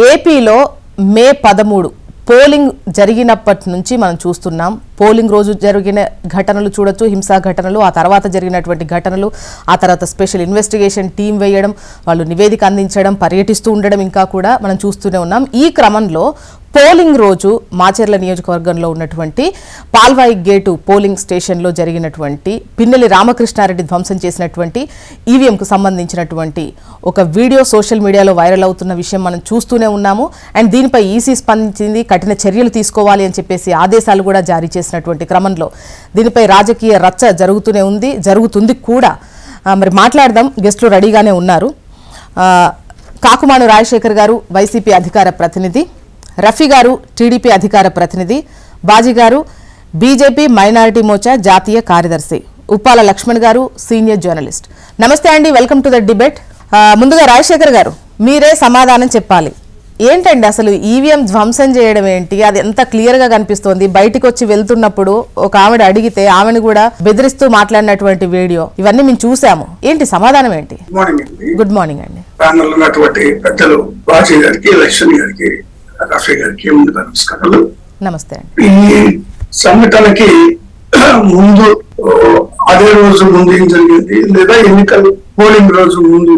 ఏపీలో మే 13 పోలింగ్ జరిగినప్పటి నుంచి మనం చూస్తున్నాం. పోలింగ్ రోజు జరిగిన ఘటనలు చూడొచ్చు, హింసా ఘటనలు, ఆ తర్వాత జరిగినటువంటి ఘటనలు, ఆ తర్వాత స్పెషల్ ఇన్వెస్టిగేషన్ టీం వేయడం, వాళ్ళు నివేదిక అందించడం, పర్యటిస్తూ ఉండడం ఇంకా కూడా మనం చూస్తూనే ఉన్నాం. ఈ క్రమంలో పోలింగ్ రోజు మాచర్ల నియోజకవర్గంలో ఉన్నటువంటి పాల్వాయి గేటు పోలింగ్ స్టేషన్లో జరిగినటువంటి పిన్నెల్లి రామకృష్ణారెడ్డి ధ్వంసం చేసినటువంటి ఈవీఎంకు సంబంధించినటువంటి ఒక వీడియో సోషల్ మీడియాలో వైరల్ అవుతున్న విషయం మనం చూస్తూనే ఉన్నాము. అండ్ దీనిపై ఈసీ స్పందించింది, కఠిన చర్యలు తీసుకోవాలి అని చెప్పేసి ఆదేశాలు కూడా జారీ చేసినటువంటి క్రమంలో దీనిపై రాజకీయ రచ్చ జరుగుతుంది కూడా. మరి మాట్లాడదాం, గెస్టులు రెడీగానే ఉన్నారు. కాకుమాను రాజశేఖర్ గారు వైసీపీ అధికార ప్రతినిధి, రఫీ గారు టీడీపీ అధికార ప్రతినిధి, బాజీ గారు బీజేపీ మైనారిటీ మోర్చా జాతీయ కార్యదర్శి, ఉప్పాల లక్ష్మణ్ గారు సీనియర్ జర్నలిస్ట్. నమస్తే అండి, వెల్కమ్ టు ద డిబేట్. ముందుగా రాజశేఖర్ గారు, మీరే సమాధానం చెప్పాలి. ఏంటండి అసలు ఈవీఎం ధ్వంసం చేయడం ఏంటి? అది ఎంత క్లియర్ గా కనిపిస్తోంది. బయటకు వచ్చి వెళ్తున్నప్పుడు ఒక ఆవిడ అడిగితే ఆమెను కూడా బెదిరిస్తూ మాట్లాడినటువంటి వీడియో, ఇవన్నీ మేము చూసాము. ఏంటి సమాధానం ఏంటి? గుడ్ మార్నింగ్ అండి. నమస్కారాలు. నమస్తే అండి. ఈ సంఘటనకి ముందు అదే రోజు ముందు ఏం జరిగింది, లేదా ఎన్నికలు పోలింగ్ రోజు ముందు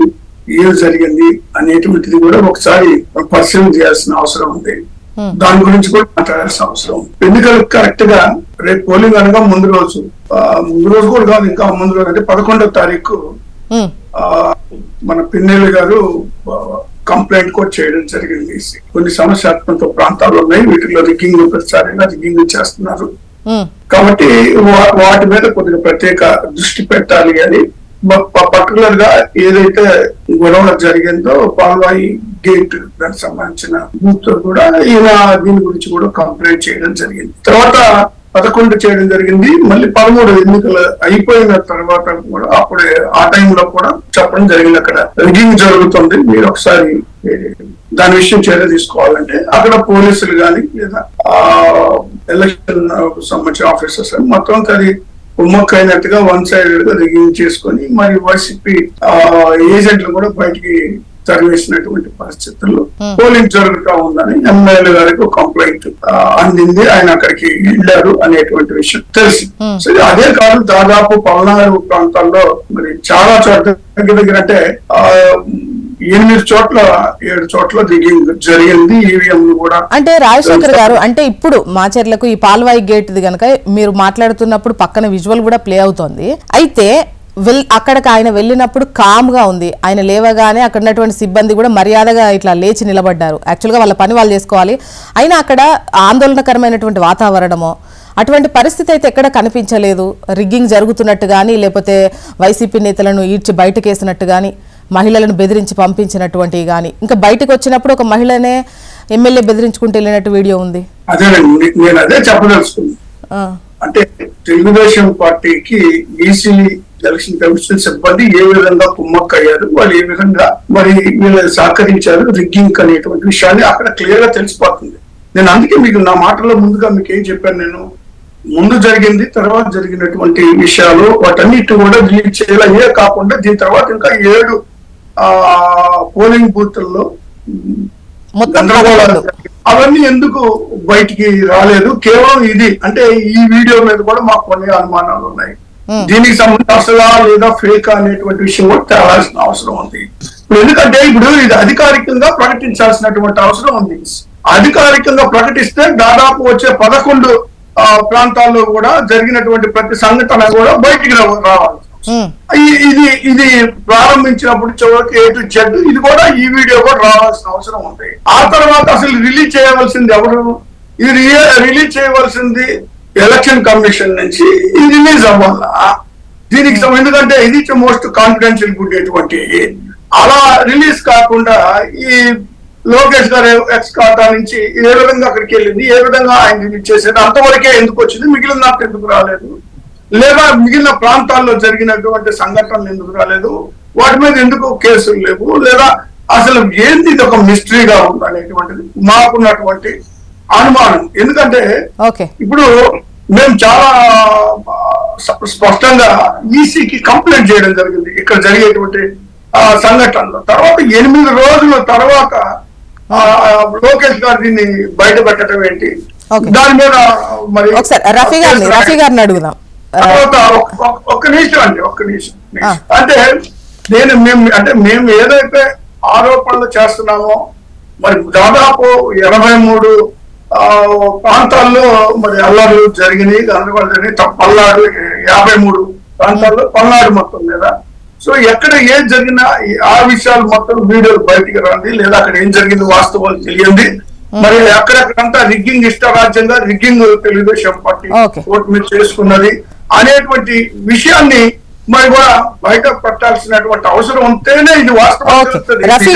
ఏం జరిగింది అనేటువంటిది కూడా ఒకసారి పరిశీలన చేయాల్సిన అవసరం ఉంది. దాని గురించి కూడా మాట్లాడాల్సిన అవసరం ఉంది. ఎన్నికలు కరెక్ట్ గా రేపు పోలింగ్ అనగా ముందు రోజు కూడా కాదు, ఇంకా ముందు రోజు అంటే 11వ తారీఖు మన పిన్నెల్లి గారు కంప్లైంట్ కూడా చేయడం జరిగింది. కొన్ని సమస్యాత్మక ప్రాంతాలు ఉన్నాయి, వీటిలో రిగ్గింగ్ ప్రతిసారిగా రిగ్గింగ్ చేస్తున్నారు కాబట్టి వాటి మీద కొద్దిగా ప్రత్యేక దృష్టి పెట్టాలి అని పర్టికులర్ గా ఏదైతే గొడవ జరిగిందో పాల్వాయి గేట్ దానికి సంబంధించిన బూత్ కూడా ఈయన దీని గురించి కూడా కంప్లైంట్ చేయడం జరిగింది. తర్వాత 11 చేయడం జరిగింది. మళ్ళీ 13 ఎన్నికలు అయిపోయిన తర్వాత కూడా అప్పుడే ఆ టైంలో కూడా చెప్పడం జరిగింది, అక్కడ రిగ్గింగ్ జరుగుతుంది, మీరు ఒకసారి దాని విషయం చర్య తీసుకోవాలంటే అక్కడ పోలీసులు కానీ లేదా ఎలక్షన్ సంబంధించిన ఆఫీసర్స్ మొత్తం అది కుమ్మక్క అయినట్టుగా వన్ సైడెడ్ గా రిగ్గింగ్ చేసుకొని మరి వైసీపీ ఏజెంట్లు కూడా బయటికి తరివేసినటువంటి పరిస్థితుల్లో పోలింగ్ జరుగుతూ ఉందని ఎమ్మెల్యే గారికి ఒక కంప్లైంట్ అందింది. ఆయన అక్కడికి వెళ్ళారు అనేటువంటి విషయం తెలిసి, సరే అదే కాదు దాదాపు 14 ప్రాంతాల్లో మరి చాలా చోట్ల దగ్గర అంటే 8 చోట్ల 7 చోట్ల దిగింగ్ జరిగింది. ఈవీఎం కూడా అంటే రాజశేఖర్ గారు, అంటే ఇప్పుడు మాచర్లకు ఈ పాల్వాయి గేట్ గనక మీరు మాట్లాడుతున్నప్పుడు పక్కన విజువల్ కూడా ప్లే అవుతోంది. అయితే అక్కడికి ఆయన వెళ్ళినప్పుడు కామ్ గా ఉంది. ఆయన లేవగానే అక్కడ ఉన్నటువంటి సిబ్బంది కూడా మర్యాదగా ఇట్లా లేచి నిలబడ్డారు. యాక్చువల్గా వాళ్ళ పని వాళ్ళు చేసుకోవాలి. అయినా అక్కడ ఆందోళనకరమైనటువంటి వాతావరణమో అటువంటి పరిస్థితి అయితే ఎక్కడ కనిపించలేదు. రిగ్గింగ్ జరుగుతున్నట్టు కానీ, లేకపోతే వైసీపీ నేతలను ఈడ్చి బయటకేసినట్టు కానీ, మహిళలను బెదిరించి పంపించినటువంటివి కానీ, ఇంకా బయటకు వచ్చినప్పుడు ఒక మహిళనే ఎమ్మెల్యే బెదిరించుకుంటూ వెళ్ళినట్టు వీడియో ఉంది. నేను అదే చెప్పదలుచుకున్నా. అంటే తెలుగుదేశం పార్టీకి ఈసీ ఎలక్షన్ కమిషన్ సిబ్బంది ఏ విధంగా కుమ్మక్క అయ్యారు, వాళ్ళు ఏ విధంగా మరి వీళ్ళు సహకరించారు రిగ్గింగ్ అనేటువంటి విషయాన్ని అక్కడ క్లియర్ గా తెలిసిపోతుంది. నేను అందుకే మీకు నా మాటల్లో ముందుగా మీకు ఏం చెప్పాను, నేను ముందు జరిగింది తర్వాత జరిగినటువంటి విషయాలు వాటన్నిటి కూడా రిలీజ్ చేయాలే కాకుండా దీని తర్వాత ఇంకా 7 పోలింగ్ బూత్ల్లో గందరగోళాలు అవన్నీ ఎందుకు బయటికి రాలేదు. కేవలం ఇది అంటే ఈ వీడియో మీద కూడా మాకు కొన్ని అనుమానాలు ఉన్నాయి. దీనికి సంబంధించి అసలా లేదా ఫేక్ అనేటువంటి విషయం కూడా తేలాల్సిన అవసరం ఉంది. ఎందుకంటే ఇప్పుడు ఇది అధికారికంగా ప్రకటించాల్సినటువంటి అవసరం ఉంది. అధికారికంగా ప్రకటిస్తే దాదాపు వచ్చే 11 ప్రాంతాల్లో కూడా జరిగినటువంటి ప్రతి సంఘటన కూడా బయటికి రావాలి. ఇది ప్రారంభించినప్పుడు చివరికి A to Z ఇది కూడా ఈ వీడియో కూడా రావాల్సిన అవసరం ఉంది. ఆ తర్వాత అసలు రిలీజ్ చేయవలసింది ఎవరు? ఇది రిలీజ్ చేయవలసింది ఎలక్షన్ కమిషన్ నుంచి ఇది రిలీజ్ అవ్వాలా దీనికి ఎందుకంటే ఇది మోస్ట్ కాన్ఫిడెన్షియల్ ఉండేటువంటి అలా రిలీజ్ కాకుండా ఈ లోకేష్ గారు ఎక్స్ ఖాతా నుంచి ఏ విధంగా అక్కడికి వెళ్ళింది, ఏ విధంగా ఆయన రిలీజ్ చేసేది, అంతవరకే ఎందుకు వచ్చింది, మిగిలిన నాకు ఎందుకు రాలేదు, లేదా మిగిలిన ప్రాంతాల్లో జరిగినటువంటి సంఘటనలు ఎందుకు రాలేదు, వాటి మీద ఎందుకు కేసులు లేవు, లేదా అసలు ఏంటి ఇది ఒక మిస్టరీగా ఉంది అనేటువంటిది మాకున్నటువంటి అనుమానం. ఎందుకంటే ఇప్పుడు మేము చాలా స్పష్టంగా ఈసీకి కంప్లైంట్ చేయడం జరిగింది ఇక్కడ జరిగేటువంటి సంఘటనలో. తర్వాత 8 రోజుల తర్వాత లోకేష్ గారు దీన్ని బయట పెట్టడం ఏంటి, Okay. దాని మీద మరి ఒకసారి రఫీ గారిని అడుగుదాం. తర్వాత ఒక్క నిమిషం అండి, ఒక్క నిమిషం. అంటే మేము ఏదైతే ఆరోపణలు చేస్తున్నామో మరి దాదాపు 83 ప్రాంతాల్లో మరి అల్లర్లు జరిగినాయి, పల్నాడు 53 ప్రాంతాల్లో, పల్నాడు మొత్తం మీద. సో ఎక్కడ ఏం జరిగినా ఆ విషయాలు మొత్తం వీడియోలు బయటికి రండి, లేదా అక్కడ ఏం జరిగింది వాస్తవాలు తెలియండి. మరి అక్కడక్కడంతా రిగ్గింగ్ ఇష్టరాజ్యంగా రిగ్గింగ్ తెలుగుదేశం పార్టీ ఓటు మీద చేసుకున్నది అనేటువంటి విషయాన్ని మరి కూడా బయట పెట్టాల్సినటువంటి అవసరం ఉంటేనే ఇది రఫీ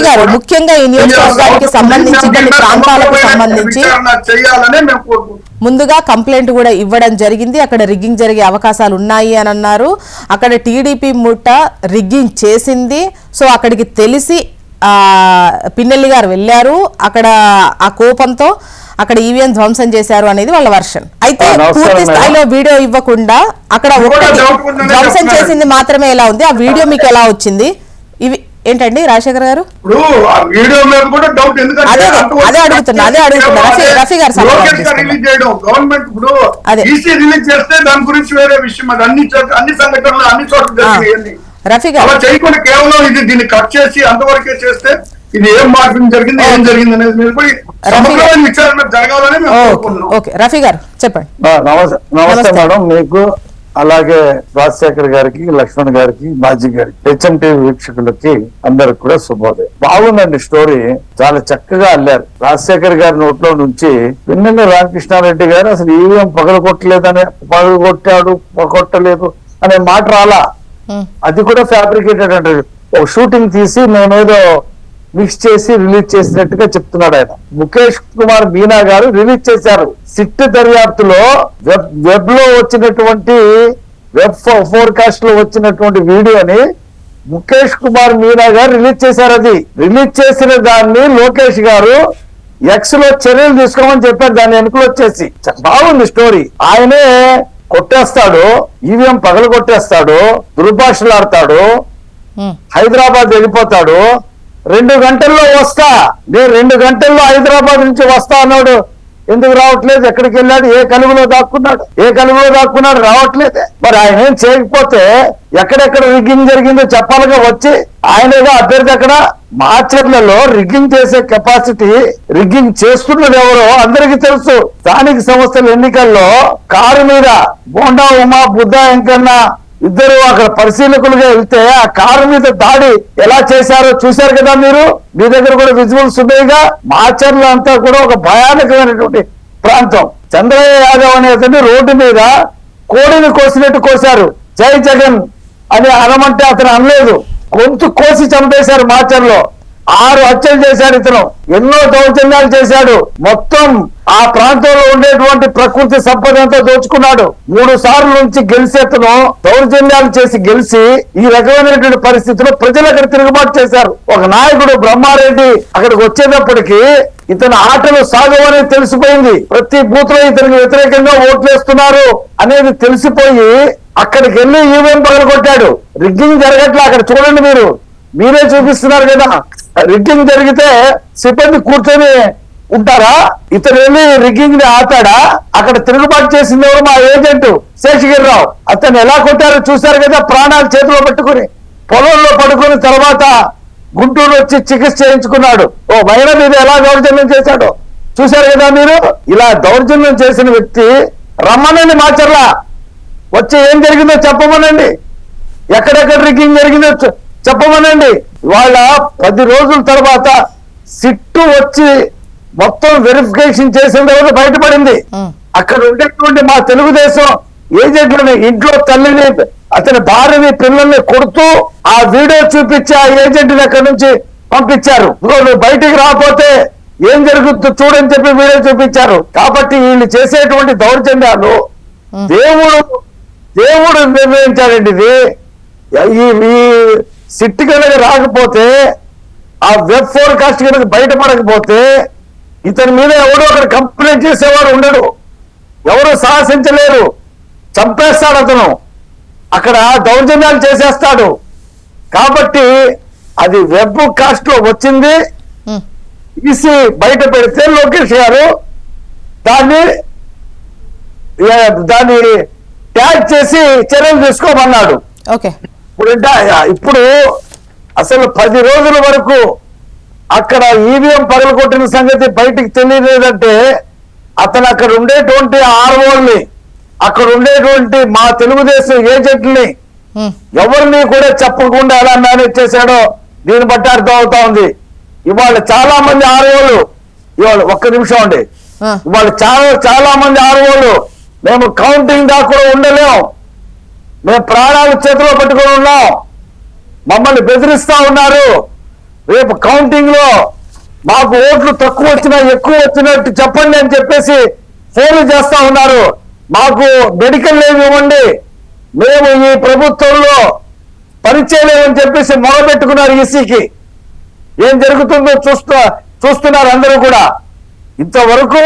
గారు ముఖ్యంగా ఈ నియోజకవర్గానికి సంబంధించి కొన్ని ప్రాంతాలకు సంబంధించి చేయాలనే మేము కోరుకుంటున్నాం. ముందుగా కంప్లైంట్ కూడా ఇవ్వడం జరిగింది. అక్కడ రిగ్గింగ్ జరిగే అవకాశాలు ఉన్నాయి అని అన్నారు. అక్కడ టీడీపీ ముఠ రిగ్గింగ్ చేసింది. సో అక్కడికి తెలిసి పిన్నెల్లి గారు వెళ్ళారు. అక్కడ ఆ కోపంతో అక్కడ ఈవీఎం ధ్వంసం చేశారు అనేది వాళ్ళ వర్షన్. అయితే పూర్తి స్థాయిలో వీడియో ఇవ్వకుండా అక్కడ ధ్వంసం చేసింది మాత్రమే ఎలా ఉంది, ఆ వీడియో మీకు ఎలా వచ్చింది? ఇవి ఏంటండి రాజశేఖర్ గారు? అదే అడుగుతున్నా రఫీ గారు గవర్నమెంట్ ఇప్పుడు రిలీజ్ చేస్తే దాని గురించి వేరే విషయం. అది అన్ని సంఘటనలు అన్ని చోట్ల రఫీ గారు అలా చేయకుండా కేవలం ఇది దీన్ని కట్ చేసి అంతవరకే చేస్తే ఇది ఏం మార్పింగ్ జరిగింది, ఏం జరిగింది అనేది మీద పోయి సమగ్రమైన విచారణ జరగాలని మేము కోరుకుంటున్నాం. ఓకే రఫీ గారు చెప్పండి. నమస్తే మేడం, మీకు అలాగే రాజశేఖర్ గారికి, లక్ష్మణ్ గారికి, బాజీ గారికి, హెచ్ఎంటీవీ వీక్షకులకి అందరికి కూడా శుభోదయం. బాగుందండి స్టోరీ, చాలా చక్కగా అల్లారు. రాజశేఖర్ గారి నోట్లో నుంచి పిన్నెల్లి రామకృష్ణారెడ్డి గారు అసలు ఈవీఎం పగలగొట్టలేదు అనే మాట రాలా. అది కూడా ఫ్యాబ్రికేటెడ్ అంటే ఒక షూటింగ్ తీసి నేనేదో మిక్స్ చేసి రిలీజ్ చేసినట్టుగా చెప్తున్నాడు ఆయన. ముఖేష్ కుమార్ మీనా గారు రిలీజ్ చేశారు. సిట్ దర్యాప్తులో వెబ్ లో వచ్చినటువంటి వెబ్ ఫోర్కాస్ట్ లో వచ్చినటువంటి వీడియోని ముఖేష్ కుమార్ మీనా గారు రిలీజ్ చేశారు. అది రిలీజ్ చేసిన దాన్ని లోకేష్ గారు ఎక్స్ లో చర్యలు తీసుకోమని చెప్పారు. దాన్ని వెనుకలు వచ్చేసి బాగుంది స్టోరీ. ఆయనే కొట్టేస్తాడు, ఈవీఎం పగలు కొట్టేస్తాడు, దుర్భాషలాడతాడు, హైదరాబాద్ వెళ్ళిపోతాడు. 2 గంటల్లో వస్తా, నేను 2 గంటల్లో హైదరాబాద్ నుంచి వస్తా అన్నాడు. ఎందుకు రావట్లేదు? ఎక్కడికి వెళ్ళాడు? ఏ కలుగులో దాక్కున్నాడు? రావట్లేదే. మరి ఆయన ఏం చేయకపోతే ఎక్కడెక్కడ రిగ్గింగ్ జరిగిందో చెప్పాలిగా. వచ్చి ఆయనగా అభ్యర్థి అక్కడ మాచర్లలో రిగ్గింగ్ చేసే కెపాసిటీ, రిగ్గింగ్ చేస్తున్నది ఎవరో అందరికీ తెలుసు. స్థానిక సంస్థల ఎన్నికల్లో కారు మీద బోండా ఉమా, బుద్ధా వెంకన్న ఇద్దరు అక్కడ పరిశీలకులుగా వెళ్తే ఆ కారు మీద దాడి ఎలా చేశారో చూశారు కదా మీరు. మీ దగ్గర కూడా విజువల్స్ ఉన్నాయిగా. మాచర్ల అంతా కూడా ఒక భయానకమైనటువంటి ప్రాంతం. చంద్రయ్య యాదవ్ అనేటువంటి రోడ్డు మీద కోడిని కోసినట్టు కోశారు. జై జగన్ అని అనమంటే అతను అనలేదు, గొంతు కోసి చంపేశారు. మాచర్లో 6 హత్యలు చేశాడు ఇతను. ఎన్నో దౌర్జన్యాలు చేశాడు. మొత్తం ఆ ప్రాంతంలో ఉండేటువంటి ప్రకృతి సంపద అంతా దోచుకున్నాడు. 3 సార్లు నుంచి గెలిచి అతను దౌర్జన్యాలు చేసి గెలిచి ఈ రకమైనటువంటి పరిస్థితిలో ప్రజలు అక్కడ తిరుగుబాటు చేశారు. ఒక నాయకుడు బ్రహ్మారెడ్డి అక్కడికి వచ్చేటప్పటికి ఇతని ఆటలు సాగవని తెలిసిపోయింది. ప్రతి బూత్ లో ఇతనికి వ్యతిరేకంగా ఓట్లేస్తున్నారు అనేది తెలిసిపోయి అక్కడికి వెళ్ళి ఈవీఎం పగలగొట్టాడు. రిగ్గింగ్ జరగట్లే అక్కడ చూడండి, మీరే చూపిస్తున్నారు కదా. రిగ్గింగ్ జరిగితే సిబ్బంది కూర్చొని ఉంటారా? ఇతను వెళ్ళి రిగ్గింగ్ ని ఆపాడా? అక్కడ తిరుగుబాటు చేసింది ఎవరు? మా ఏజెంట్ శేషగిరిరావు. అతను ఎలా కొట్టారో చూశారు కదా. ప్రాణాలు చేతిలో పట్టుకుని పొలంలో పడుకుని తర్వాత గుంటూరు వచ్చి చికిత్స చేయించుకున్నాడు. ఓ మహిళ మీద ఎలా దౌర్జన్యం చేశాడో చూశారు కదా మీరు. ఇలా దౌర్జన్యం చేసిన వ్యక్తి రమ్మనండి మాచర్లా, వచ్చి ఏం జరిగిందో చెప్పమనండి, ఎక్కడెక్కడ రిగ్గింగ్ జరిగిందో చెప్పమనండి. వాళ్ళ 10 రోజుల తర్వాత సిట్టు వచ్చి మొత్తం వెరిఫికేషన్ చేసిన తర్వాత బయటపడింది. అక్కడ ఉండేటువంటి మా తెలుగుదేశం ఏజెంట్లని ఇంట్లో తల్లిని, అతని భార్యని, పిల్లల్ని కొడుతూ ఆ వీడియో చూపించి ఆ ఏజెంట్ని అక్కడి నుంచి పంపించారు. నువ్వు బయటికి రాకపోతే ఏం జరుగుతుందో చూడని చెప్పి వీడియో చూపించారు. కాబట్టి వీళ్ళు చేసేటువంటి దౌర్జన్యాలు దేవుడు నిర్ణయించాడండి. ఇది ఈ సిట్ కనుక రాకపోతే, ఆ వెబ్ ఫోర్కాస్ట్ కనుక బయటపడకపోతే ఇతని మీద ఎవడో అక్కడ కంప్లైంట్ చేసేవాడు ఉండడు, ఎవరు సాహసించలేరు. చంపేస్తాడు అతను, అక్కడ దౌర్జన్యాలు చేసేస్తాడు. కాబట్టి అది వెబ్ కాస్ట్ లో వచ్చింది. ఈసీ బయట పెడితే లోకేష్ గారు దాన్ని ట్యాగ్ చేసి చర్యలు తీసుకోమన్నాడు. ఓకే. ఇప్పుడు అసలు 10 రోజుల వరకు అక్కడ ఈవీఎం పగలగొట్టిన సంగతి బయటికి తెలియలేదంటే అతను అక్కడ ఉండేటువంటి ఆర్ఓల్ని, అక్కడ ఉండేటువంటి మా తెలుగుదేశం ఏజెంట్ని ఎవరిని కూడా చెప్పకుండా ఎలా మేనేజ్ చేశాడో దీన్ని బట్టి అర్థం అవుతా ఉంది. ఇవాళ చాలా మంది ఆర్ఓలు, ఇవాళ ఒక్క నిమిషం అండి, ఇవాళ చాలా మంది ఆర్ఓలు మేము కౌంటింగ్ దాకా కూడా ఉండలేం, మేము ప్రాణాలు చేతిలో పట్టుకొని ఉన్నాం, మమ్మల్ని బెదిరిస్తా ఉన్నారు, రేపు కౌంటింగ్ లో మాకు ఓట్లు తక్కువ వచ్చినా ఎక్కువ వచ్చినట్టు చెప్పండి అని చెప్పేసి ఫోన్లు చేస్తా ఉన్నారు, మాకు మెడికల్ లీవ్ ఇవ్వండి, మేము ఈ ప్రభుత్వంలో పనిచేయలేమని చెప్పేసి మొదలుపెట్టుకున్నారు. ఈసీకి ఏం జరుగుతుందో చూస్తున్నారు అందరూ కూడా. ఇంతవరకు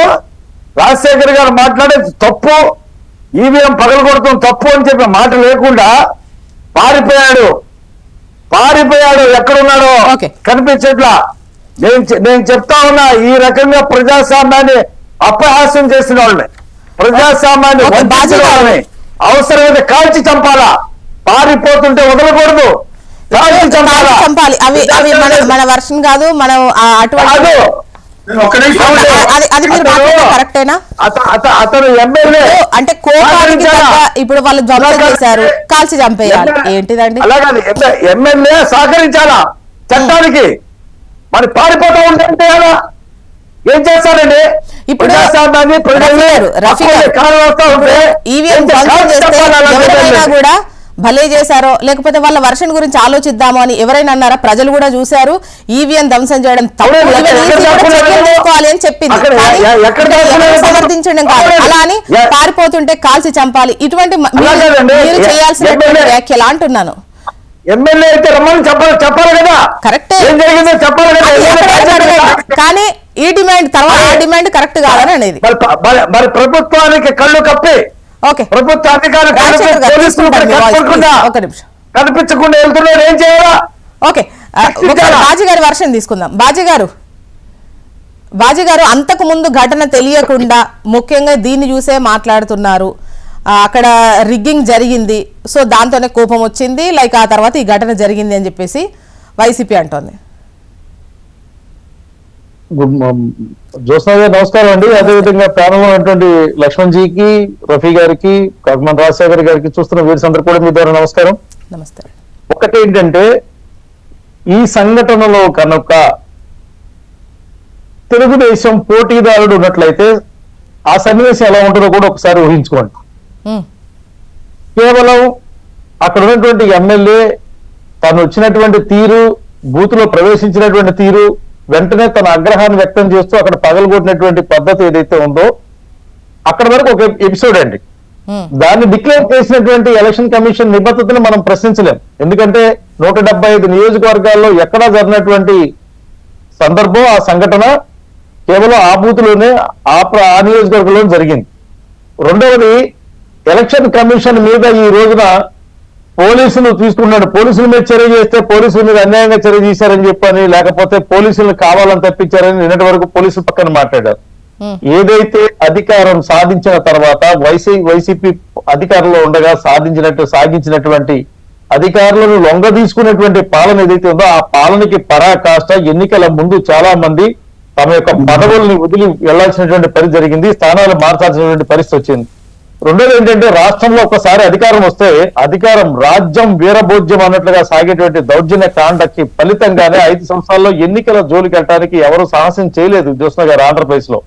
రాజశేఖర్ గారు మాట్లాడేది తప్పు, ఈవీఎం పగలగొడతాం తప్పు అని చెప్పే మాట లేకుండా పారిపోయాడు. ఎక్కడున్నాడో కనిపించట్లా. నేను చెప్తా ఉన్నా, ఈ రకంగా ప్రజాస్వామ్యాన్ని అపహాస్యం చేసిన వాళ్ళని, ప్రజాస్వామ్యాన్ని వంచిన వాళ్ళని అవసరమైతే కాల్చి చంపాలా, పారిపోతుంటే వదలకూడదు, కాల్చి చంపాలి. అవి మన వర్షన్ కాదు, మనం అటువంటి కరెక్టేనా? అతను ఎమ్మెల్యే అంటే కోపానికి ఇప్పుడు వాళ్ళు జమ చేశారు, కాల్చి చంపేయాలి ఏంటిదండి? అలాగే ఎమ్మెల్యే సహకరించాలా చట్టానికి, మరి పారిపోతూ ఉంటే ఏం చేస్తారండి? ఇప్పుడు ఈవీఎం ఎవరైనా కూడా భలే చేశారో లేకపోతే వాళ్ళ వర్షన్ గురించి ఆలోచిద్దాము అని ఎవరైనా అన్నారా? ప్రజలు కూడా చూశారు ఈవీఎం ధ్వంసం చేయడం తీసుకోవాలి అని చెప్పింది, సమర్థించడం కాదు. అలా అని పారిపోతుంటే కాల్చి చంపాలి, ఇటువంటి మీరు చేయాల్సినటువంటి వ్యాఖ్యలు అంటున్నాను. ఎమ్మెల్యే అయితే రమ్మని చెప్పాలి కదా, కరెక్టే, ఏం జరిగిందో చెప్పాలి కదా. కానీ ఈ డిమాండ్ తర్వాత ఆ డిమాండ్ కరెక్ట్ కాదని అనేది మరి ప్రభుత్వానికి కళ్ళు కప్పి, ప్రభుత్వ అధికారులు కనిపించకుండా వెళ్తున్నారు, ఏం చేయాలా? ఓకే, బాజీ గారి వర్షన్ తీసుకుందాం. బాజీ గారు అంతకు ముందు ఘటన తెలియకుండా ముఖ్యంగా దీన్ని చూసే మాట్లాడుతున్నారు, అక్కడ రిగ్గింగ్ జరిగింది, సో దాంతోనే కోపం వచ్చింది, లైక్ ఆ తర్వాత ఈ ఘటన జరిగింది అని చెప్పేసి వైసీపీ అంటోంది. జ్యోత్స్న గారు నమస్కారం అండి. అదేవిధంగా ప్యానల్ ఉన్నటువంటి లక్ష్మణ్ జీకి, రఫీ గారికి, కాకమాన రాజశేఖర్ గారికి, చూస్తున్న వీరి అందరూ కూడా మీ ద్వారా నమస్కారం. నమస్తే. ఒకటేంటంటే ఈ సంఘటనలో కనుక తెలుగుదేశం పోటీదారుడు ఉన్నట్లయితే ఆ సన్నివేశం ఎలా ఉంటుందో కూడా ఒకసారి ఊహించుకోండి. కేవలం అక్కడ ఉన్నటువంటి ఎమ్మెల్యే తను వచ్చినటువంటి తీరు, బూత్ లో ప్రవేశించినటువంటి తీరు, వెంటనే తన ఆగ్రహాన్ని వ్యక్తం చేస్తూ అక్కడ పగలగొట్టినటువంటి పద్ధతి ఏదైతే ఉందో అక్కడ వరకు ఒక ఎపిసోడ్ అండి. దాన్ని డిక్లేర్ చేసినటువంటి ఎలక్షన్ కమిషన్ నిబద్ధతను మనం ప్రశ్నించలేం. ఎందుకంటే 175 నియోజకవర్గాల్లో ఎక్కడా జరిగినటువంటి సందర్భం, ఆ సంఘటన కేవలం ఆ బూత్లోనే ఆ నియోజకవర్గంలో జరిగింది. రెండవది, ఎలక్షన్ కమిషన్ మీద ఈ రోజున పోలీసులు తీసుకున్నాడు, పోలీసుల మీద చర్య చేస్తే పోలీసుల మీద అన్యాయంగా చర్య చేశారని చెప్పని, లేకపోతే పోలీసులను కావాలని తప్పించారని నిన్నటి వరకు పోలీసుల పక్కన మాట్లాడారు. ఏదైతే అధికారం సాధించిన తర్వాత వైసీపీ అధికారంలో ఉండగా సాగించినటువంటి అధికారులను లొంగ తీసుకునేటువంటి పాలన ఏదైతే ఉందో ఆ పాలనకి పరాకాష్ట ఎన్నికల ముందు చాలా మంది తమ యొక్క పదవుల్ని వదిలి వెళ్లాల్సినటువంటి పరిస్థితి జరిగింది, స్థానాలు మార్చాల్సినటువంటి పరిస్థితి వచ్చింది. రెండోది ఏంటంటే రాష్ట్రంలో ఒకసారి అధికారం వస్తే అధికారం రాజ్యం వీరభోజ్యం అన్నట్లుగా సాగేటువంటి దౌర్జన్య కాండకి ఫలితంగానే 5 సంవత్సరాల్లో ఎన్నికల జోలికి వెళ్ళడానికి ఎవరు సాహసం చేయలేదు. జ్యోత్స్న గారు ఆంధ్రప్రదేశ్ లో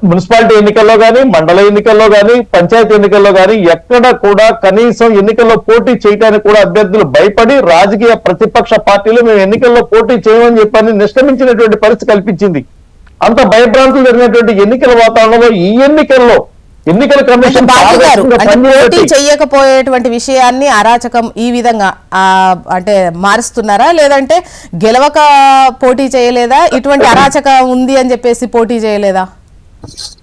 మున్సిపాలిటీ ఎన్నికల్లో కానీ, మండల ఎన్నికల్లో కానీ, పంచాయతీ ఎన్నికల్లో కానీ ఎక్కడ కూడా కనీసం ఎన్నికల్లో పోటీ చేయడానికి కూడా అభ్యర్థులు భయపడి రాజకీయ ప్రతిపక్ష పార్టీలు మేము ఎన్నికల్లో పోటీ చేయమని చెప్పని నిష్క్రమించినటువంటి పరిస్థితి కల్పించింది. అంత భయభ్రాంతులు జరిగినటువంటి ఎన్నికల వాతావరణంలో ఈ ఎన్నికల కమిషన్ పోటీ చెయ్యకపోయేటువంటి విషయాన్ని అరాచకం ఈ విధంగా అంటే మారుస్తున్నారా, లేదంటే గెలవక పోటీ చేయలేదా, ఇటువంటి అరాచకం ఉంది అని చెప్పేసి పోటీ చేయలేదా?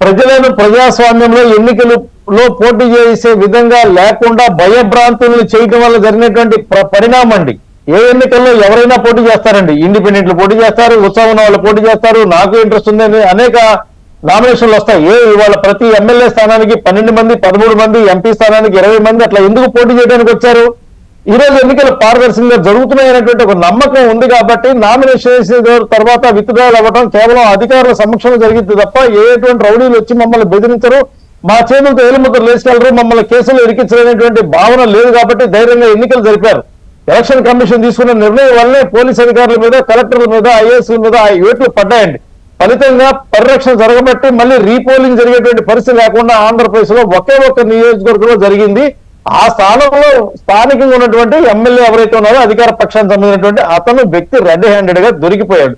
ప్రజలను ప్రజాస్వామ్యంలో ఎన్నికలలో పోటీ చేసే విధంగా లేకుండా భయభ్రాంతులను చేయడం వల్ల జరిగినటువంటి పరిణామం అండి. ఏ ఎన్నికల్లో ఎవరైనా పోటీ చేస్తారండి, ఇండిపెండెంట్లు పోటీ చేస్తారు, ఉత్సాహం ఉన్న వాళ్ళు పోటీ చేస్తారు, నాకు ఇంట్రెస్ట్ ఉందని అనేక నామినేషన్లు వస్తాయి. ఇవాళ ప్రతి ఎమ్మెల్యే స్థానానికి 12 మంది 13 మంది, ఎంపీ స్థానానికి 20 మంది అట్లా ఎందుకు పోటీ చేయడానికి వచ్చారు? ఈ రోజు ఎన్నికలు పారదర్శకంగా జరుగుతున్నాయనేటువంటి ఒక నమ్మకం ఉంది కాబట్టి నామినేషన్ తర్వాత విత్డ్రాల్ అవ్వడం కేవలం అధికారుల సమక్షంలో జరిగింది తప్ప ఎటువంటి రౌడీలు వచ్చి మమ్మల్ని బెదిరించరు, మా చేతులతో ఏలుముద్రలు వేసుకెళ్లరు, మమ్మల్ని కేసులు ఇరికించలేనటువంటి భావన లేదు కాబట్టి ధైర్యంగా ఎన్నికలు జరిపారు. ఎలక్షన్ కమిషన్ తీసుకున్న నిర్ణయం వల్లే పోలీస్ అధికారుల మీద, కలెక్టర్ల మీద, ఐఏఎస్ల మీద ఆ వేట్లు పడ్డాయండి. ఫలితంగా పరిరక్షణ జరగబట్టి మళ్ళీ రీపోలింగ్ జరిగేటువంటి పరిస్థితి లేకుండా ఆంధ్రప్రదేశ్ లో ఒకే ఒక్క నియోజకవర్గంలో జరిగింది. ఆ స్థానంలో స్థానికంగా ఉన్నటువంటి ఎమ్మెల్యే ఎవరైతే ఉన్నారో అధికార పక్షానికి సంబంధించినటువంటి అతను వ్యక్తి రెడ్ హ్యాండెడ్ గా దొరికిపోయాడు.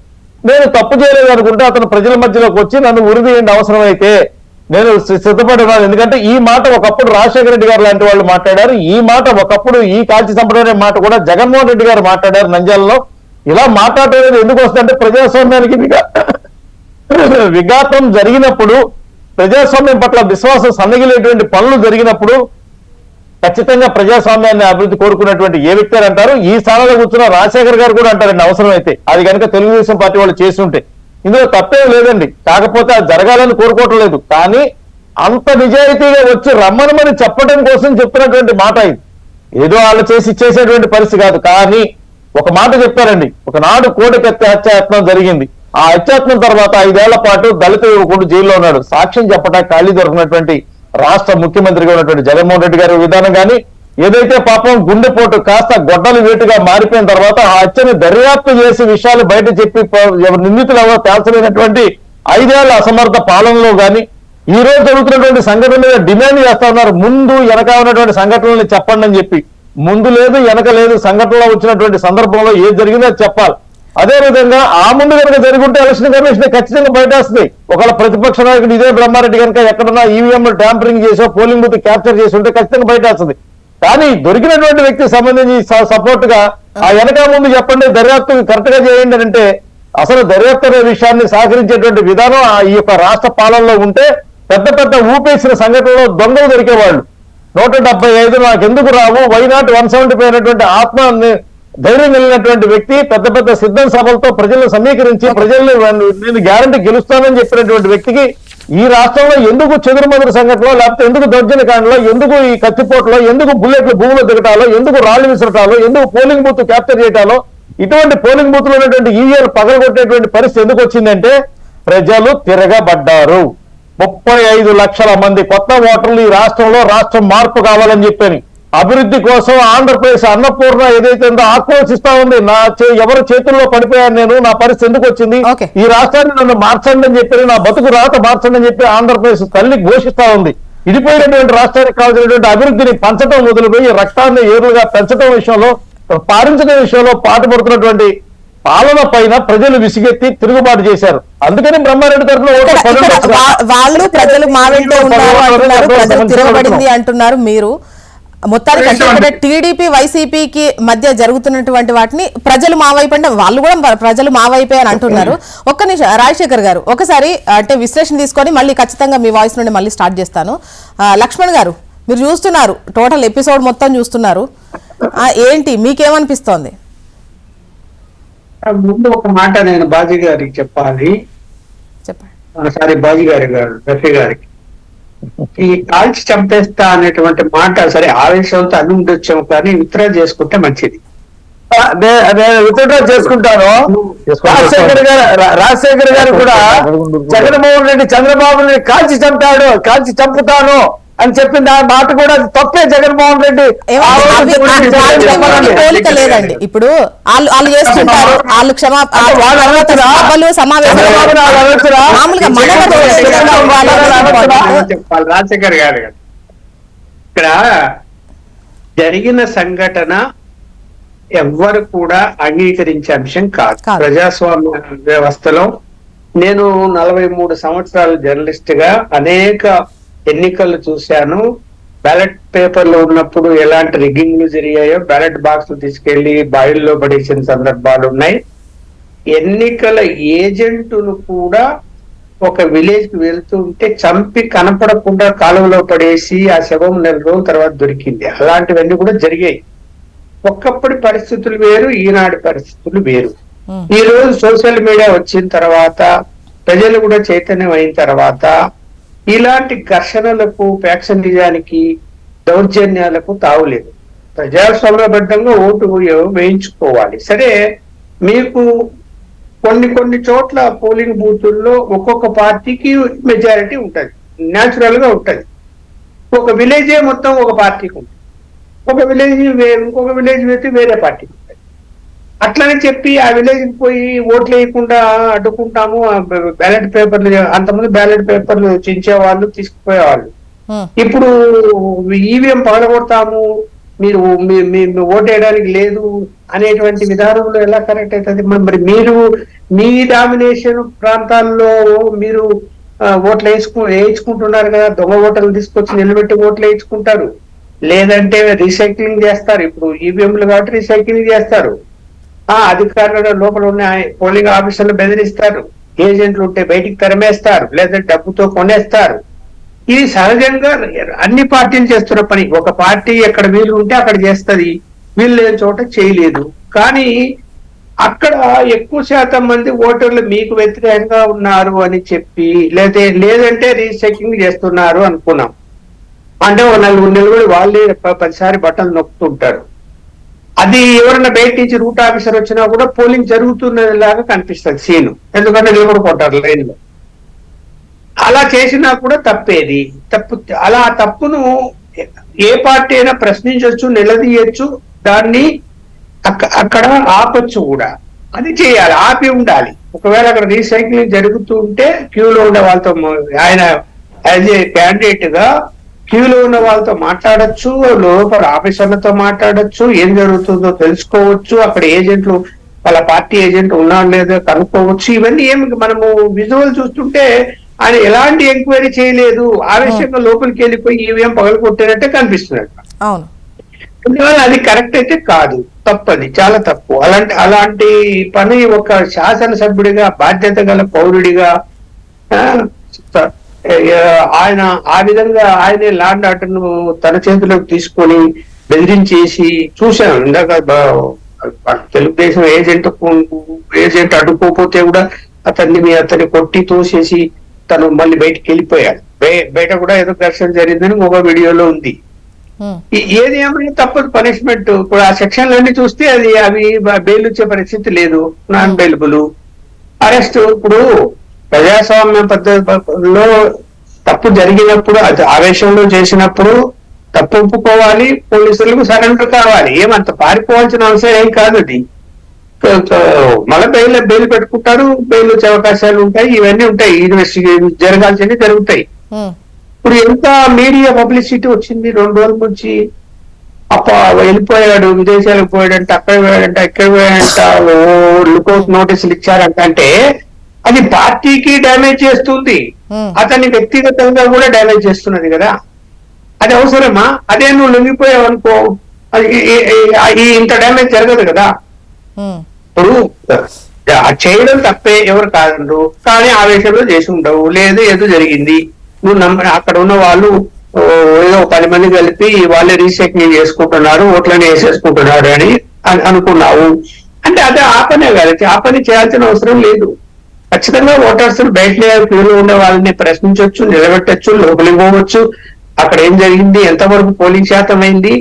నేను తప్పు చేయలేదు అనుకుంటే అతను ప్రజల మధ్యలోకి వచ్చి నన్ను ఉరిదీయండి అవసరమైతే నేను సిద్ధపడినాను. ఎందుకంటే ఈ మాట ఒకప్పుడు రాజశేఖర రెడ్డి గారు లాంటి వాళ్ళు మాట్లాడారు, ఈ మాట ఒకప్పుడు ఈ కాల్చి చంపడం అనే మాట కూడా జగన్మోహన్ రెడ్డి గారు మాట్లాడారు నంద్యాలలో. ఇలా మాట్లాడేది ఎందుకు వస్తుందంటే ప్రజాస్వామ్యానికి విఘాతం జరిగినప్పుడు, ప్రజాస్వామ్యం పట్ల విశ్వాసం సన్నగిలేటువంటి పనులు జరిగినప్పుడు ఖచ్చితంగా ప్రజాస్వామ్యాన్ని అభివృద్ధి కోరుకున్నటువంటి ఏ వ్యక్తి అని అంటారు. ఈ స్థానంలో కూర్చున్న రాజశేఖర్ గారు కూడా అంటారండి అవసరమైతే, అది కనుక తెలుగుదేశం పార్టీ వాళ్ళు చేస్తుంటే. ఇందులో తప్పేం లేదండి, కాకపోతే అది జరగాలని కోరుకోవటం లేదు. కానీ అంత నిజాయితీగా వచ్చి రమ్మనమని చెప్పడం కోసం చెప్తున్నటువంటి మాట ఇది. ఏదో వాళ్ళు చేసి ఇచ్చేసేటువంటి పరిస్థితి కాదు. కానీ ఒక మాట చెప్పారండి, ఒకనాడు కోడికత్తి హత్యాయత్నం జరిగింది. ఆ హత్యాయత్నం తర్వాత 5 ఏళ్ల పాటు దళిత యువకుడు జైల్లో ఉన్నాడు. సాక్ష్యం చెప్పడానికి ఖాళీ దొరికినటువంటి రాష్ట్ర ముఖ్యమంత్రిగా ఉన్నటువంటి జగన్మోహన్ రెడ్డి గారి విధానం కానీ, ఏదైతే పాపం గుండెపోటు కాస్త గొడ్డలి వేటుగా మారిపోయిన తర్వాత ఆ హత్యను దర్యాప్తు చేసి విషయాలు బయట చెప్పి నిందితులు ఎవరో తేల్చలేనటువంటి 5 ఏళ్ల అసమర్థ పాలనలో గాని, ఈ రోజు జరుగుతున్నటువంటి సంఘటన మీద డిమాండ్ చేస్తా ఉన్నారు. ముందు వెనక ఉన్నటువంటి సంఘటనల్ని చెప్పండి అని చెప్పి. ముందు లేదు వెనక లేదు, సంఘటనలో వచ్చినటువంటి సందర్భంలో ఏది జరిగిందో అది చెప్పాలి. అదే విధంగా ఆ ముందు కనుక జరుగుంటే ఎలక్షన్ కమిషన్ ఖచ్చితంగా బయట వస్తుంది. ఒకవేళ ప్రతిపక్ష నాయకుడు ఇదే బ్రహ్మారెడ్డి కనుక ఎక్కడన్నా ఈవీఎం ట్యాంపరింగ్ చేసో పోలింగ్ బూత్ క్యాప్చర్ చేసి ఉంటే ఖచ్చితంగా బయట వస్తుంది. కానీ దొరికినటువంటి వ్యక్తికి సంబంధించి సపోర్ట్ గా ఆ వెనక ముందు చెప్పండి, దర్యాప్తు కరెక్ట్ గా చేయండి అంటే, అసలు దర్యాప్తు అనే విషయాన్ని సహకరించేటువంటి విధానం ఈ యొక్క రాష్ట్ర పాలనలో ఉంటే పెద్ద పెద్ద ఊపేసిన సంఘటనలో దొంగలు దొరికేవాళ్ళు. 175 నాకెందుకు రావు, వైనాట్ 175 అయినటువంటి ఆత్మ ధైర్యం కలిగినటువంటి వ్యక్తి, పెద్ద పెద్ద సిద్ధం సభలతో ప్రజలను సమీకరించి ప్రజల్ని నేను గ్యారంటీ గెలుస్తానని చెప్పినటువంటి వ్యక్తికి ఈ రాష్ట్రంలో ఎందుకు చెదురుమదురు సంఘటనలో, లేకపోతే ఎందుకు దౌర్జన్య కాండలో, ఎందుకు ఈ కత్తిపోట్లో, ఎందుకు బుల్లెట్లు భూమిలో దిగటాలో, ఎందుకు రాళ్లు విసరటాలో, ఎందుకు పోలింగ్ బూత్ క్యాప్చర్ చేయటాలో, ఇటువంటి పోలింగ్ బూత్ లో ఉన్నటువంటి ఈవీఎల్ పగలగొట్టేటువంటి పరిస్థితి ఎందుకు వచ్చిందంటే ప్రజలు తిరగబడ్డారు. 35 లక్షల మంది కొత్త ఓటర్లు ఈ రాష్ట్రంలో రాష్ట్రం మార్పు కావాలని చెప్పని, అభివృద్ధి కోసం ఆంధ్రప్రదేశ్ అన్నపూర్ణ ఏదైతే ఉందో ఆక్రోశిస్తా ఉంది. ఎవరు చేతుల్లో పడిపోయాను నేను, నా పరిస్థితి ఎందుకు వచ్చింది, ఈ రాష్ట్రాన్ని నన్ను మార్చండి అని చెప్పి, నా బతుకు రాత మార్చండి అని చెప్పి ఆంధ్రప్రదేశ్ తల్లి ఘోషిస్తా ఉంది. ఇడిపోయినటువంటి రాష్ట్రానికి కావాల్సినటువంటి అభివృద్ధిని పంచడం మొదలుపోయి రక్తాన్ని ఏరులుగా పెంచడం విషయంలో, పారించడం విషయంలో పాటుపడుతున్నటువంటి పాలన పైన ప్రజలు విసిగెత్తి తిరుగుబాటు చేశారు. అందుకని బ్రహ్మారెడ్డి తరఫున వాళ్ళు ప్రజలు మా వెంటే ఉన్నారు అంటున్నారు, ప్రజలు తిరగబడింది అంటున్నారు. మీరు మొత్తానికి అంటే టీడీపీ వైసీపీకి మధ్య జరుగుతున్నటువంటి వాటిని ప్రజలు మా వైపు అంటే వాళ్ళు కూడా ప్రజలు మా వైపే అని అంటున్నారు. ఒక్క నిమిషం రాజశేఖర్ గారు, ఒకసారి అంటే విశ్లేషణ తీసుకొని మళ్ళీ ఖచ్చితంగా మీ వాయిస్ నుండి మళ్ళీ స్టార్ట్ చేస్తాను. లక్ష్మణ్ గారు, మీరు చూస్తున్నారు, టోటల్ ఎపిసోడ్ మొత్తం చూస్తున్నారు, ఏంటి మీకేమనిపిస్తోంది? ముందు ఒక మాట నేను బాజీ గారికి చెప్పాలి. సారీ బాజీ గారి రఫీ గారికి, ఈ కాల్చి చంపేస్తా అనేటువంటి మాట సరే ఆవేశంతో అన్ని ఉండొచ్చాము, కానీ విత్డ్రా చేసుకుంటే మంచిది. విత్డ్రా చేసుకుంటాను. రాజశేఖర్ గారు కూడా జగన్మోహన్ రెడ్డి చంద్రబాబు నాయుడు కాల్చి చంపాడు, కాల్చి చంపుతాను అని చెప్పింది ఆ మాట కూడా తప్పే. జగన్మోహన్ రెడ్డి పోలిక లేదండి. ఇప్పుడు వాళ్ళు చేస్తుంటారు, వాళ్ళు రాజశేఖర్ గారు ఇక్కడ జరిగిన సంఘటన ఎవ్వరు కూడా అంగీకరించే అంశం కాదు. ప్రజాస్వామ్య వ్యవస్థలో నేను 43 సంవత్సరాలు జర్నలిస్ట్ గా అనేక ఎన్నికలు చూశాను. బ్యాలెట్ పేపర్లు ఉన్నప్పుడు ఎలాంటి రిగ్గింగ్లు జరిగాయో, బ్యాలెట్ బాక్స్ తీసుకెళ్లి బాయిల్లో పడేసిన సందర్భాలు ఉన్నాయి. ఎన్నికల ఏజెంటులు కూడా ఒక విలేజ్ కి వెళ్తూ ఉంటే చంపి కనపడకుండా కాలువలో పడేసి ఆ శవం 4 రోజుల తర్వాత దొరికింది. అలాంటివన్నీ కూడా జరిగాయి. ఒకప్పటి పరిస్థితులు వేరు, ఈనాటి పరిస్థితులు వేరు. ఈ రోజు సోషల్ మీడియా వచ్చిన తర్వాత, ప్రజలు కూడా చైతన్యం అయిన తర్వాత ఇలాంటి ఘర్షణలకు, ఫ్యాక్షనిజానికి, దౌర్జన్యాలకు తావులేదు. ప్రజాస్వామ్యబద్ధంగా ఓటు వేయించుకోవాలి. సరే, మీకు కొన్ని చోట్ల పోలింగ్ బూతుల్లో ఒక్కొక్క పార్టీకి మెజారిటీ ఉంటది, న్యాచురల్ గా ఉంటది. ఒక విలేజే మొత్తం ఒక పార్టీకి ఉంటుంది, ఒక విలేజ్ ఇంకొక విలేజ్ పెట్టి వేరే పార్టీకి ఉంటుంది. అట్లని చెప్పి ఆ విలేజ్ కి పోయి ఓట్లు వేయకుండా అడ్డుకుంటాము. బ్యాలెట్ పేపర్లు, అంతమంది బ్యాలెట్ పేపర్లు చించేవాళ్ళు, తీసుకుపోయేవాళ్ళు. ఇప్పుడు ఈవీఎం పగలగొడతాము, మీరు ఓటు వేయడానికి లేదు అనేటువంటి విధానంలో ఎలా కరెక్ట్ అవుతుంది? మరి మీరు మీ డామినేషన్ ప్రాంతాల్లో మీరు ఓట్లు వేయించుకుంటున్నారు కదా, దొంగ ఓటర్లు తీసుకొచ్చి నిలబెట్టి ఓట్లు వేయించుకుంటారు, లేదంటే రీసైక్లింగ్ చేస్తారు. ఇప్పుడు ఈవీఎంలు కాబట్టి రీసైక్లింగ్ చేస్తారు. అధికారుల లోపల ఉన్న పోలింగ్ ఆఫీసర్లు బెదిరిస్తారు, ఏజెంట్లు ఉంటే బయటికి తరిమేస్తారు, లేదా డబ్బుతో కొనేస్తారు. ఇది సహజంగా అన్ని పార్టీలు చేస్తున్న పని. ఒక పార్టీ ఎక్కడ వీలు ఉంటే అక్కడ చేస్తుంది, వీలు లేని చోట చేయలేదు. కానీ అక్కడ ఎక్కువ శాతం మంది ఓటర్లు మీకు వ్యతిరేకంగా ఉన్నారు అని చెప్పి, లేదంటే రీసైక్లింగ్ చేస్తున్నారు అనుకున్నాం. అంటే ఓ 4 నెలలు కూడా వాళ్ళే 10 సారి బట్టలు నొక్కుతుంటారు. అది ఎవరైనా బయట నుంచి రూట్ ఆఫీసర్ వచ్చినా కూడా పోలింగ్ జరుగుతున్నలాగా కనిపిస్తుంది సీను, ఎందుకంటే నిలబడుకుంటారు లైన్ లో. అలా చేసినా కూడా తప్పేది. అలా తప్పును ఏ పార్టీ అయినా ప్రశ్నించవచ్చు, నిలదీయచ్చు, దాన్ని అక్కడ ఆపచ్చు కూడా. అది చేయాలి, ఆపి ఉండాలి. ఒకవేళ అక్కడ రీసైక్లింగ్ జరుగుతూ ఉంటే క్యూలో ఉండే వాళ్ళతో, ఆయన యాజ్ ఏ క్యాండిడేట్ గా క్యూలో ఉన్న వాళ్ళతో మాట్లాడచ్చు, లోపల ఆఫీసర్లతో మాట్లాడచ్చు, ఏం జరుగుతుందో తెలుసుకోవచ్చు, అక్కడ ఏజెంట్లు, వాళ్ళ పార్టీ ఏజెంట్ ఉన్నాడు లేదో కనుక్కోవచ్చు. ఇవన్నీ మనము విజువల్ చూస్తుంటే ఆయన ఎలాంటి ఎంక్వైరీ చేయలేదు, ఆవేశంగా లోపలికి వెళ్ళిపోయి ఈవీఎం పగలు కొట్టినట్టే కనిపిస్తున్నాడు. అందువల్ల అది కరెక్ట్ అయితే కాదు, తప్పది, చాలా తప్పు. అలాంటి పని ఒక శాసనసభ్యుడిగా, బాధ్యత గల పౌరుడిగా ఆయన ఆ విధంగా ఆయనే ల్యాండ్ ఆర్డర్ను తన చేతిలోకి తీసుకొని బెదిరించేసి చూశాను. ఇందాక తెలుగుదేశం ఏజెంట్ అడ్డుకోకపోతే కూడా అతన్ని కొట్టి తోసేసి తను మళ్ళీ బయటికి వెళ్ళిపోయాడు. బయట కూడా ఏదో ఘర్షణ జరిగిందని ఒక వీడియోలో ఉంది. ఏది ఏమైనా తప్పదు, పనిష్మెంట్. ఇప్పుడు ఆ సెక్షన్లన్నీ చూస్తే అవి బెయిల్ వచ్చే పరిస్థితి లేదు, నాన్ బెయిలబుల్ అరెస్ట్. ఇప్పుడు ప్రజాస్వామ్య పద్ధతిలో తప్పు జరిగినప్పుడు, అది ఆవేశంలో చేసినప్పుడు తప్పు ఒప్పుకోవాలి, పోలీసులకు సరెండర్ కావాలి. ఏమంత పారిపోవాల్సిన అవసరం ఏం కాదు. అది మళ్ళీ బెయిల్ పెట్టుకుంటారు, బెయిల్ వచ్చే అవకాశాలు ఉంటాయి, ఇవన్నీ ఉంటాయి, ఇన్వెస్టిగేషన్ జరగాల్సినవి జరుగుతాయి. ఇప్పుడు ఎంత మీడియా పబ్లిసిటీ వచ్చింది 2 రోజుల నుంచి. వెళ్ళిపోయాడు, విదేశాలకు పోయాడంట, అక్కడ పోయాడంట, ఇక్కడ పోయాడంట, లుకౌట్ నోటీసులు ఇచ్చారంట. అంటే అది పార్టీకి డ్యామేజ్ చేస్తుంది, అతన్ని వ్యక్తిగతంగా కూడా డ్యామేజ్ చేస్తున్నది కదా. అది అవసరమా? అదే నువ్వు లొంగిపోయావు అనుకో, ఇంత డ్యామేజ్ జరగదు కదా. ఇప్పుడు చేయడం తప్పే, ఎవరు కాదండు, కానీ ఆవేశంలో చేసి ఉండవు, లేదు ఏదో జరిగింది, నువ్వు అక్కడ ఉన్న వాళ్ళు ఏదో 10 మంది కలిపి వాళ్ళే రీసైక్లింగ్ చేసుకుంటున్నారు, ఓట్లని వేసేసుకుంటున్నారు అని అనుకున్నావు అంటే అదే ఆ పనే కాదు. ఆ పని చేయాల్సిన అవసరం లేదు. ఖచ్చితంగా ఓటర్స్ బయట క్యూలో ఉండే వాళ్ళని ప్రశ్నించవచ్చు, నిలబెట్టచ్చు, లోపలికి పోవచ్చు, అక్కడ ఏం జరిగింది, ఎంతవరకు పోలింగ్ శాతం అయింది,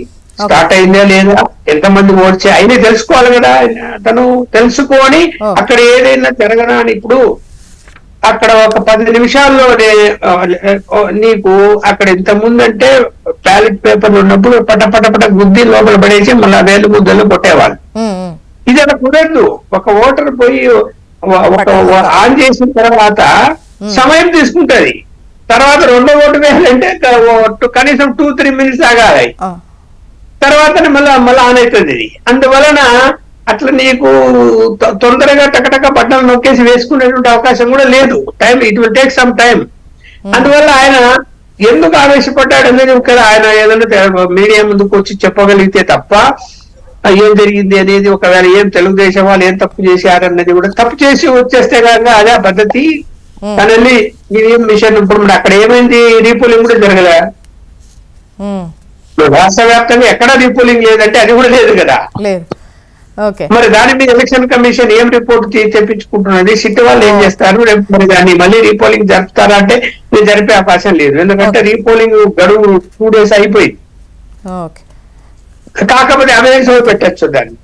స్టార్ట్ అయిందా లేదా, ఎంతమంది ఓడ్చే అయినా తెలుసుకోవాలి కదా. తను తెలుసుకొని అక్కడ ఏదైనా జరగనా అని. ఇప్పుడు అక్కడ ఒక 10 నిమిషాల్లో నీకు అక్కడ ఇంత ముందంటే బ్యాలెట్ పేపర్లు ఉన్నప్పుడు పట గుద్ది లోపల పడేసి మళ్ళీ వేలు ముద్దలు కొట్టేవాళ్ళు. ఇది అలా కుదరదు. ఒక ఓటర్ పోయి ఆన్ చేసిన తర్వాత సమయం తీసుకుంటది, తర్వాత రెండో ఓటు వేయాలంటే కనీసం 2-3 మినిట్స్ ఆగాలి, తర్వాత మళ్ళీ ఆన్ అవుతుంది ఇది. అందువలన అట్లా నీకు తొందరగా టకటక బట్టలు నొక్కేసి వేసుకునేటువంటి అవకాశం కూడా లేదు. Time, it will take some time. అందువల్ల ఆయన ఎందుకు ఆవేశపడ్డాడు అనేది కదా ఆయన ఏదైనా మీడియా ముందుకు వచ్చి చెప్పగలిగితే తప్ప ఏం జరిగింది అనేది, ఒకవేళ ఏం తెలుగుదేశం వాళ్ళు ఏం తప్పు చేశారన్నది కూడా, తప్పు చేసి వచ్చేస్తే కనుక అదే పద్ధతి. కానీ మిషన్ ఇప్పుడు అక్కడ ఏమైంది, రీపోలింగ్ కూడా జరగదా. రాష్ట్ర వ్యాప్తంగా ఎక్కడ రీపోలింగ్ లేదంటే అది కూడా లేదు కదా. లేదు. ఓకే. మరి దాని మీద ఎలక్షన్ కమిషన్ ఏం రిపోర్ట్ తెప్పించుకుంటున్నది, సిట్ వాళ్ళు ఏం చేస్తారు, రేపు మరి దాన్ని మళ్ళీ రీపోలింగ్ జరుపుతారా అంటే ఇది జరిపే అవకాశం లేదు. ఎందుకంటే రీపోలింగ్ గడువు 2 days అయిపోయింది. ఓకే. కాకపోతే అవేసో పెట్టచ్చు దాన్ని.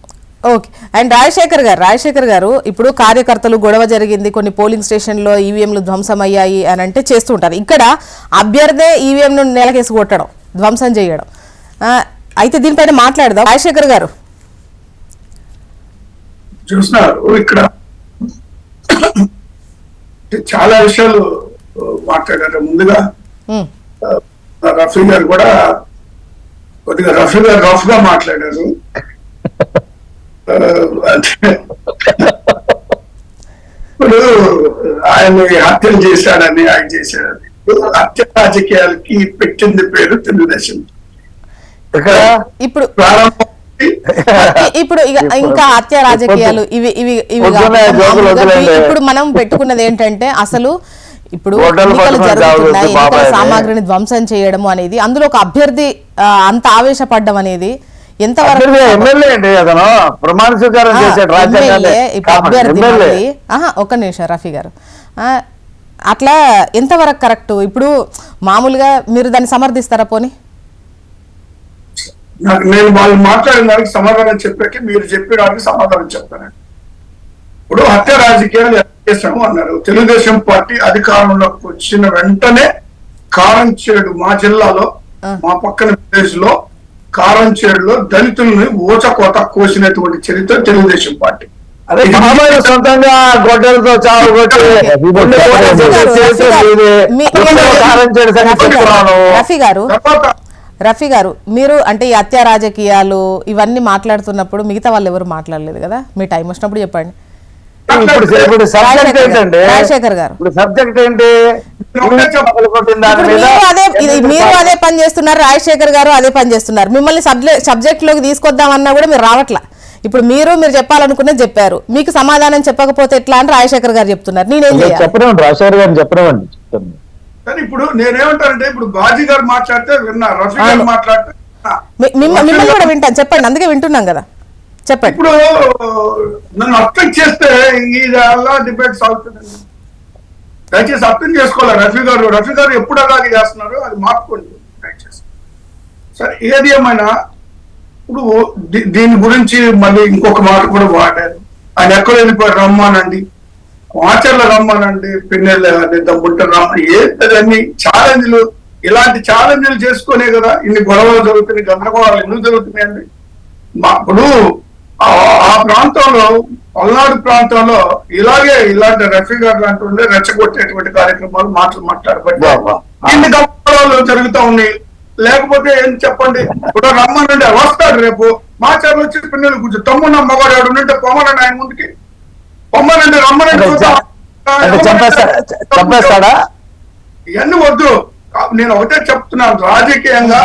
ఓకే. అండ్ రాజశేఖర్ గారు ఇప్పుడు కార్యకర్తలు గొడవ జరిగింది, కొన్ని పోలింగ్ స్టేషన్లో ఈవీఎంలు ధ్వంసమయ్యాయి అని అంటే చేస్తూ ఉంటారు. ఇక్కడ అభ్యర్థే ఈవీఎంను నెలకేసి కొట్టడం, ధ్వంసం చేయడం. అయితే దీనిపైన మాట్లాడదాం. రాజశేఖర్ గారు చూస్తున్నారు, ఇక్కడ చాలా విషయాలు మాట్లాడారు. ముందుగా రఫీ గారు కూడా కొద్దిగా రఫ్ గా మాట్లాడారు. ఇప్పుడు ఆయన హత్యలు చేశాడని ఆయన చేశాడని, హత్య రాజకీయాలకి పెట్టింది పేరు తెలుగుదేశం. ఇప్పుడు ఇప్పుడు ఇంకా హత్య రాజకీయాలు ఇవి ఇవి ఇవి ఇప్పుడు మనం పెట్టుకున్నది ఏంటంటే అసలు ఇప్పుడు ఎన్నికలు జరుగుతున్నాయి, ఎన్నికల సామాగ్రిని ధ్వంసం చేయడం అనేది, అందులో ఒక అభ్యర్థి అంత ఆవేశపడ్డం అనేది ఎంతవరకు అభ్యర్థి ఒక్క నిమిషం రఫీ గారు, అట్లా ఎంతవరకు కరెక్ట్? ఇప్పుడు మామూలుగా మీరు దాన్ని సమర్థిస్తారా? పోనీ నేను వాళ్ళు మాట్లాడిన దానికి సమాధానం చెప్పాక మీరు చెప్పిన దానికి సమాధానం చెప్తాను. ఇప్పుడు హత్య రాజకీయాలు ఎలా చేశాము అన్నారు. తెలుగుదేశం పార్టీ అధికారంలోకి వచ్చిన వెంటనే కారంచేడు, మా జిల్లాలో మా పక్కన విలేజ్ లో కారంచేడులో దళితుల్ని ఊచకోత కోసినటువంటి చరిత్ర తెలుగుదేశం పార్టీ. సొంతంగా గొడ్డలతో రఫీ గారు మీరు అంటే ఈ హత్య రాజకీయాలు ఇవన్నీ మాట్లాడుతున్నప్పుడు మిగతా వాళ్ళు ఎవరు మాట్లాడలేదు కదా, మీ టైం వచ్చినప్పుడు చెప్పండి. రాజశేఖర్ గారు మీరు అదే పని చేస్తున్నారు, రాజశేఖర్ గారు అదే పని చేస్తున్నారు. మిమ్మల్ని సబ్జెక్ట్ లోకి తీసుకొద్దామన్నా కూడా మీరు రావట్లా. ఇప్పుడు మీరు చెప్పాలనుకున్నది చెప్పారు, మీకు సమాధానం చెప్పకపోతే ఎట్లా అని రాజశేఖర్ గారు చెప్తున్నారు. నేనేం చేయాలి? చెప్పనివ్వండి, రాజశేఖర్ గారిని చెప్పనివ్వండి. కానీ ఇప్పుడు నేనేమంటానంటే, ఇప్పుడు బాజీ గారు మాట్లాడితే విన్నా, రఫీ గారు మాట్లాడితే మిమ్మల్ని కూడా వింటాను, చెప్పండి. అందుకే వింటున్నాం కదా, చెప్పండి. ఇప్పుడు నన్ను అర్థం చేస్తే ఇది అలా డిబేట్ సాగుతుందండి. దయచేసి అర్థం చేసుకోవాలి. రఫీ గారు ఎప్పుడు అలాగే చేస్తున్నారు, అది మార్చుకోండి దయచేసి. సరే, ఏది ఏమైనా ఇప్పుడు దీని గురించి మళ్ళీ ఇంకొక మాట కూడా వాడారు. ఆయన ఎక్కడ వెళ్ళిపోయారు, రమ్మానండి, ఆచరణ రమ్మానండి, పిన్నెళ్ళ దమ్ముంట రమ్మని, ఏదన్నీ ఛాలెంజ్లు, ఇలాంటి ఛాలెంజ్లు చేసుకునే కదా ఇన్ని గొడవలు జరుగుతున్నాయి, గందరగోళాలు ఎందుకు జరుగుతున్నాయండి. ఇప్పుడు ఆ ప్రాంతంలో, పల్నాడు ప్రాంతంలో ఇలాంటి రఫీ గారు లాంటి రెచ్చగొట్టేటువంటి కార్యక్రమాలు మాట్లాడబట్టి ఇన్ని గొడవలు జరుగుతూ ఉన్నాయి. లేకపోతే ఏం చెప్పండి, ఇప్పుడు రమ్మనండి వస్తాడు, రేపు మాచర్లు వచ్చి పిల్లలు కూర్చో తమ్మున్న మగవాడు ఎవడు ఉంటే పొమ్మనండి, ఆయన ముందుకి పొమ్మనండి, రమ్మనండి, ఇవన్నీ వద్దు. నేను ఒకటే చెప్తున్నాను, రాజకీయంగా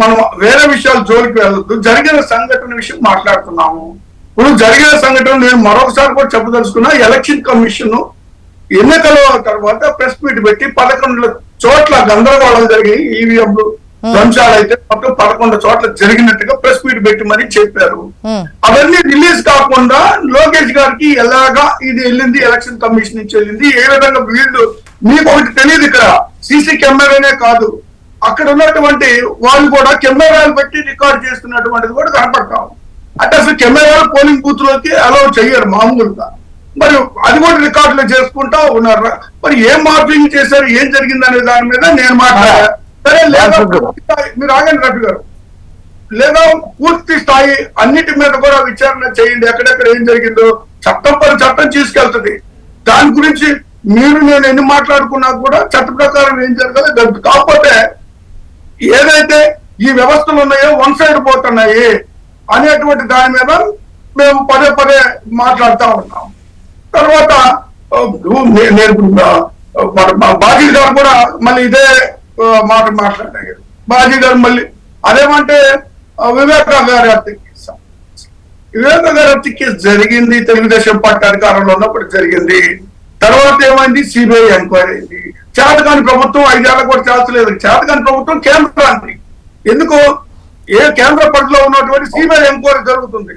మనం వేరే విషయాలు జోలికి వెళ్ళొద్దు. జరిగిన సంఘటన విషయం మాట్లాడుతున్నాము. ఇప్పుడు జరిగిన సంఘటన నేను మరొకసారి కూడా చెప్పదలుచుకున్నా, ఎలక్షన్ కమిషన్ ఎన్నికల తర్వాత ప్రెస్ మీట్ పెట్టి 11 చోట్ల గందరగోళం జరిగి ఈవీఎంలు ధ్వంసాలు అయితే మొత్తం 11 చోట్ల జరిగినట్టుగా ప్రెస్ మీట్ పెట్టి మరీ చెప్పారు. అవన్నీ రిలీజ్ కాకుండా లోకేష్ గారికి ఎలాగా ఇది వెళ్ళింది, ఎలక్షన్ కమిషన్ నుంచి వెళ్ళింది, ఏ విధంగా వీళ్ళు, మీకు ఒకటి తెలియదు, ఇక్కడ సీసీ కెమెరానే కాదు, అక్కడ ఉన్నటువంటి వాళ్ళు కూడా కెమెరాలు పెట్టి రికార్డ్ చేస్తున్నటువంటిది కూడా కనపడతాం. అంటే అసలు కెమెరాలు పోలింగ్ బూత్ లోకి అలౌ చెయ్యరు మామూలుగా, మరి అది కూడా రికార్డులు చేసుకుంటా ఉన్నారు. మరి ఏం మార్పింగ్ చేశారు, ఏం జరిగింది అనే దాని మీద నేను మాట్లాడా. సరే, లేదా మీరు ఆగండి రఫీ గారు, లేదా పూర్తి స్థాయి అన్నిటి మీద కూడా విచారణ చేయండి, ఎక్కడెక్కడ ఏం జరిగిందో. చట్టం తీసుకెళ్తుంది. దాని గురించి మీరు నేను ఎన్ని మాట్లాడుకున్నా కూడా చట్ట ప్రకారం ఏం జరగాలి జరుగుతుంది. కాకపోతే ఏదైతే ఈ వ్యవస్థలు ఉన్నాయో వన్ సైడ్ పోతున్నాయి అనేటువంటి దాని మీద మేము పదే మాట్లాడుతూ ఉన్నాం. తర్వాత నేను బాజీ గారు కూడా మళ్ళీ ఇదే మాట మాట్లాడారు. బాజీ గారు మళ్ళీ అదేమంటే వివేక గారి హత్య కేసు, వివేక గారి హత్య కేసు జరిగింది తెలుగుదేశం పార్టీ అధికారంలో ఉన్నప్పుడు జరిగింది. తర్వాత ఏమైంది, సిబిఐ ఎంక్వైరీ అయింది. చేతకాని ప్రభుత్వం 5 ఏళ్ళ కూడా చేస్తలేదు. చేతకాని ప్రభుత్వం కేంద్రానికి ఎందుకు ఏ కేంద్ర పరిధిలో ఉన్నటువంటి సిబిఐ ఎంక్వైరీ జరుగుతుంది.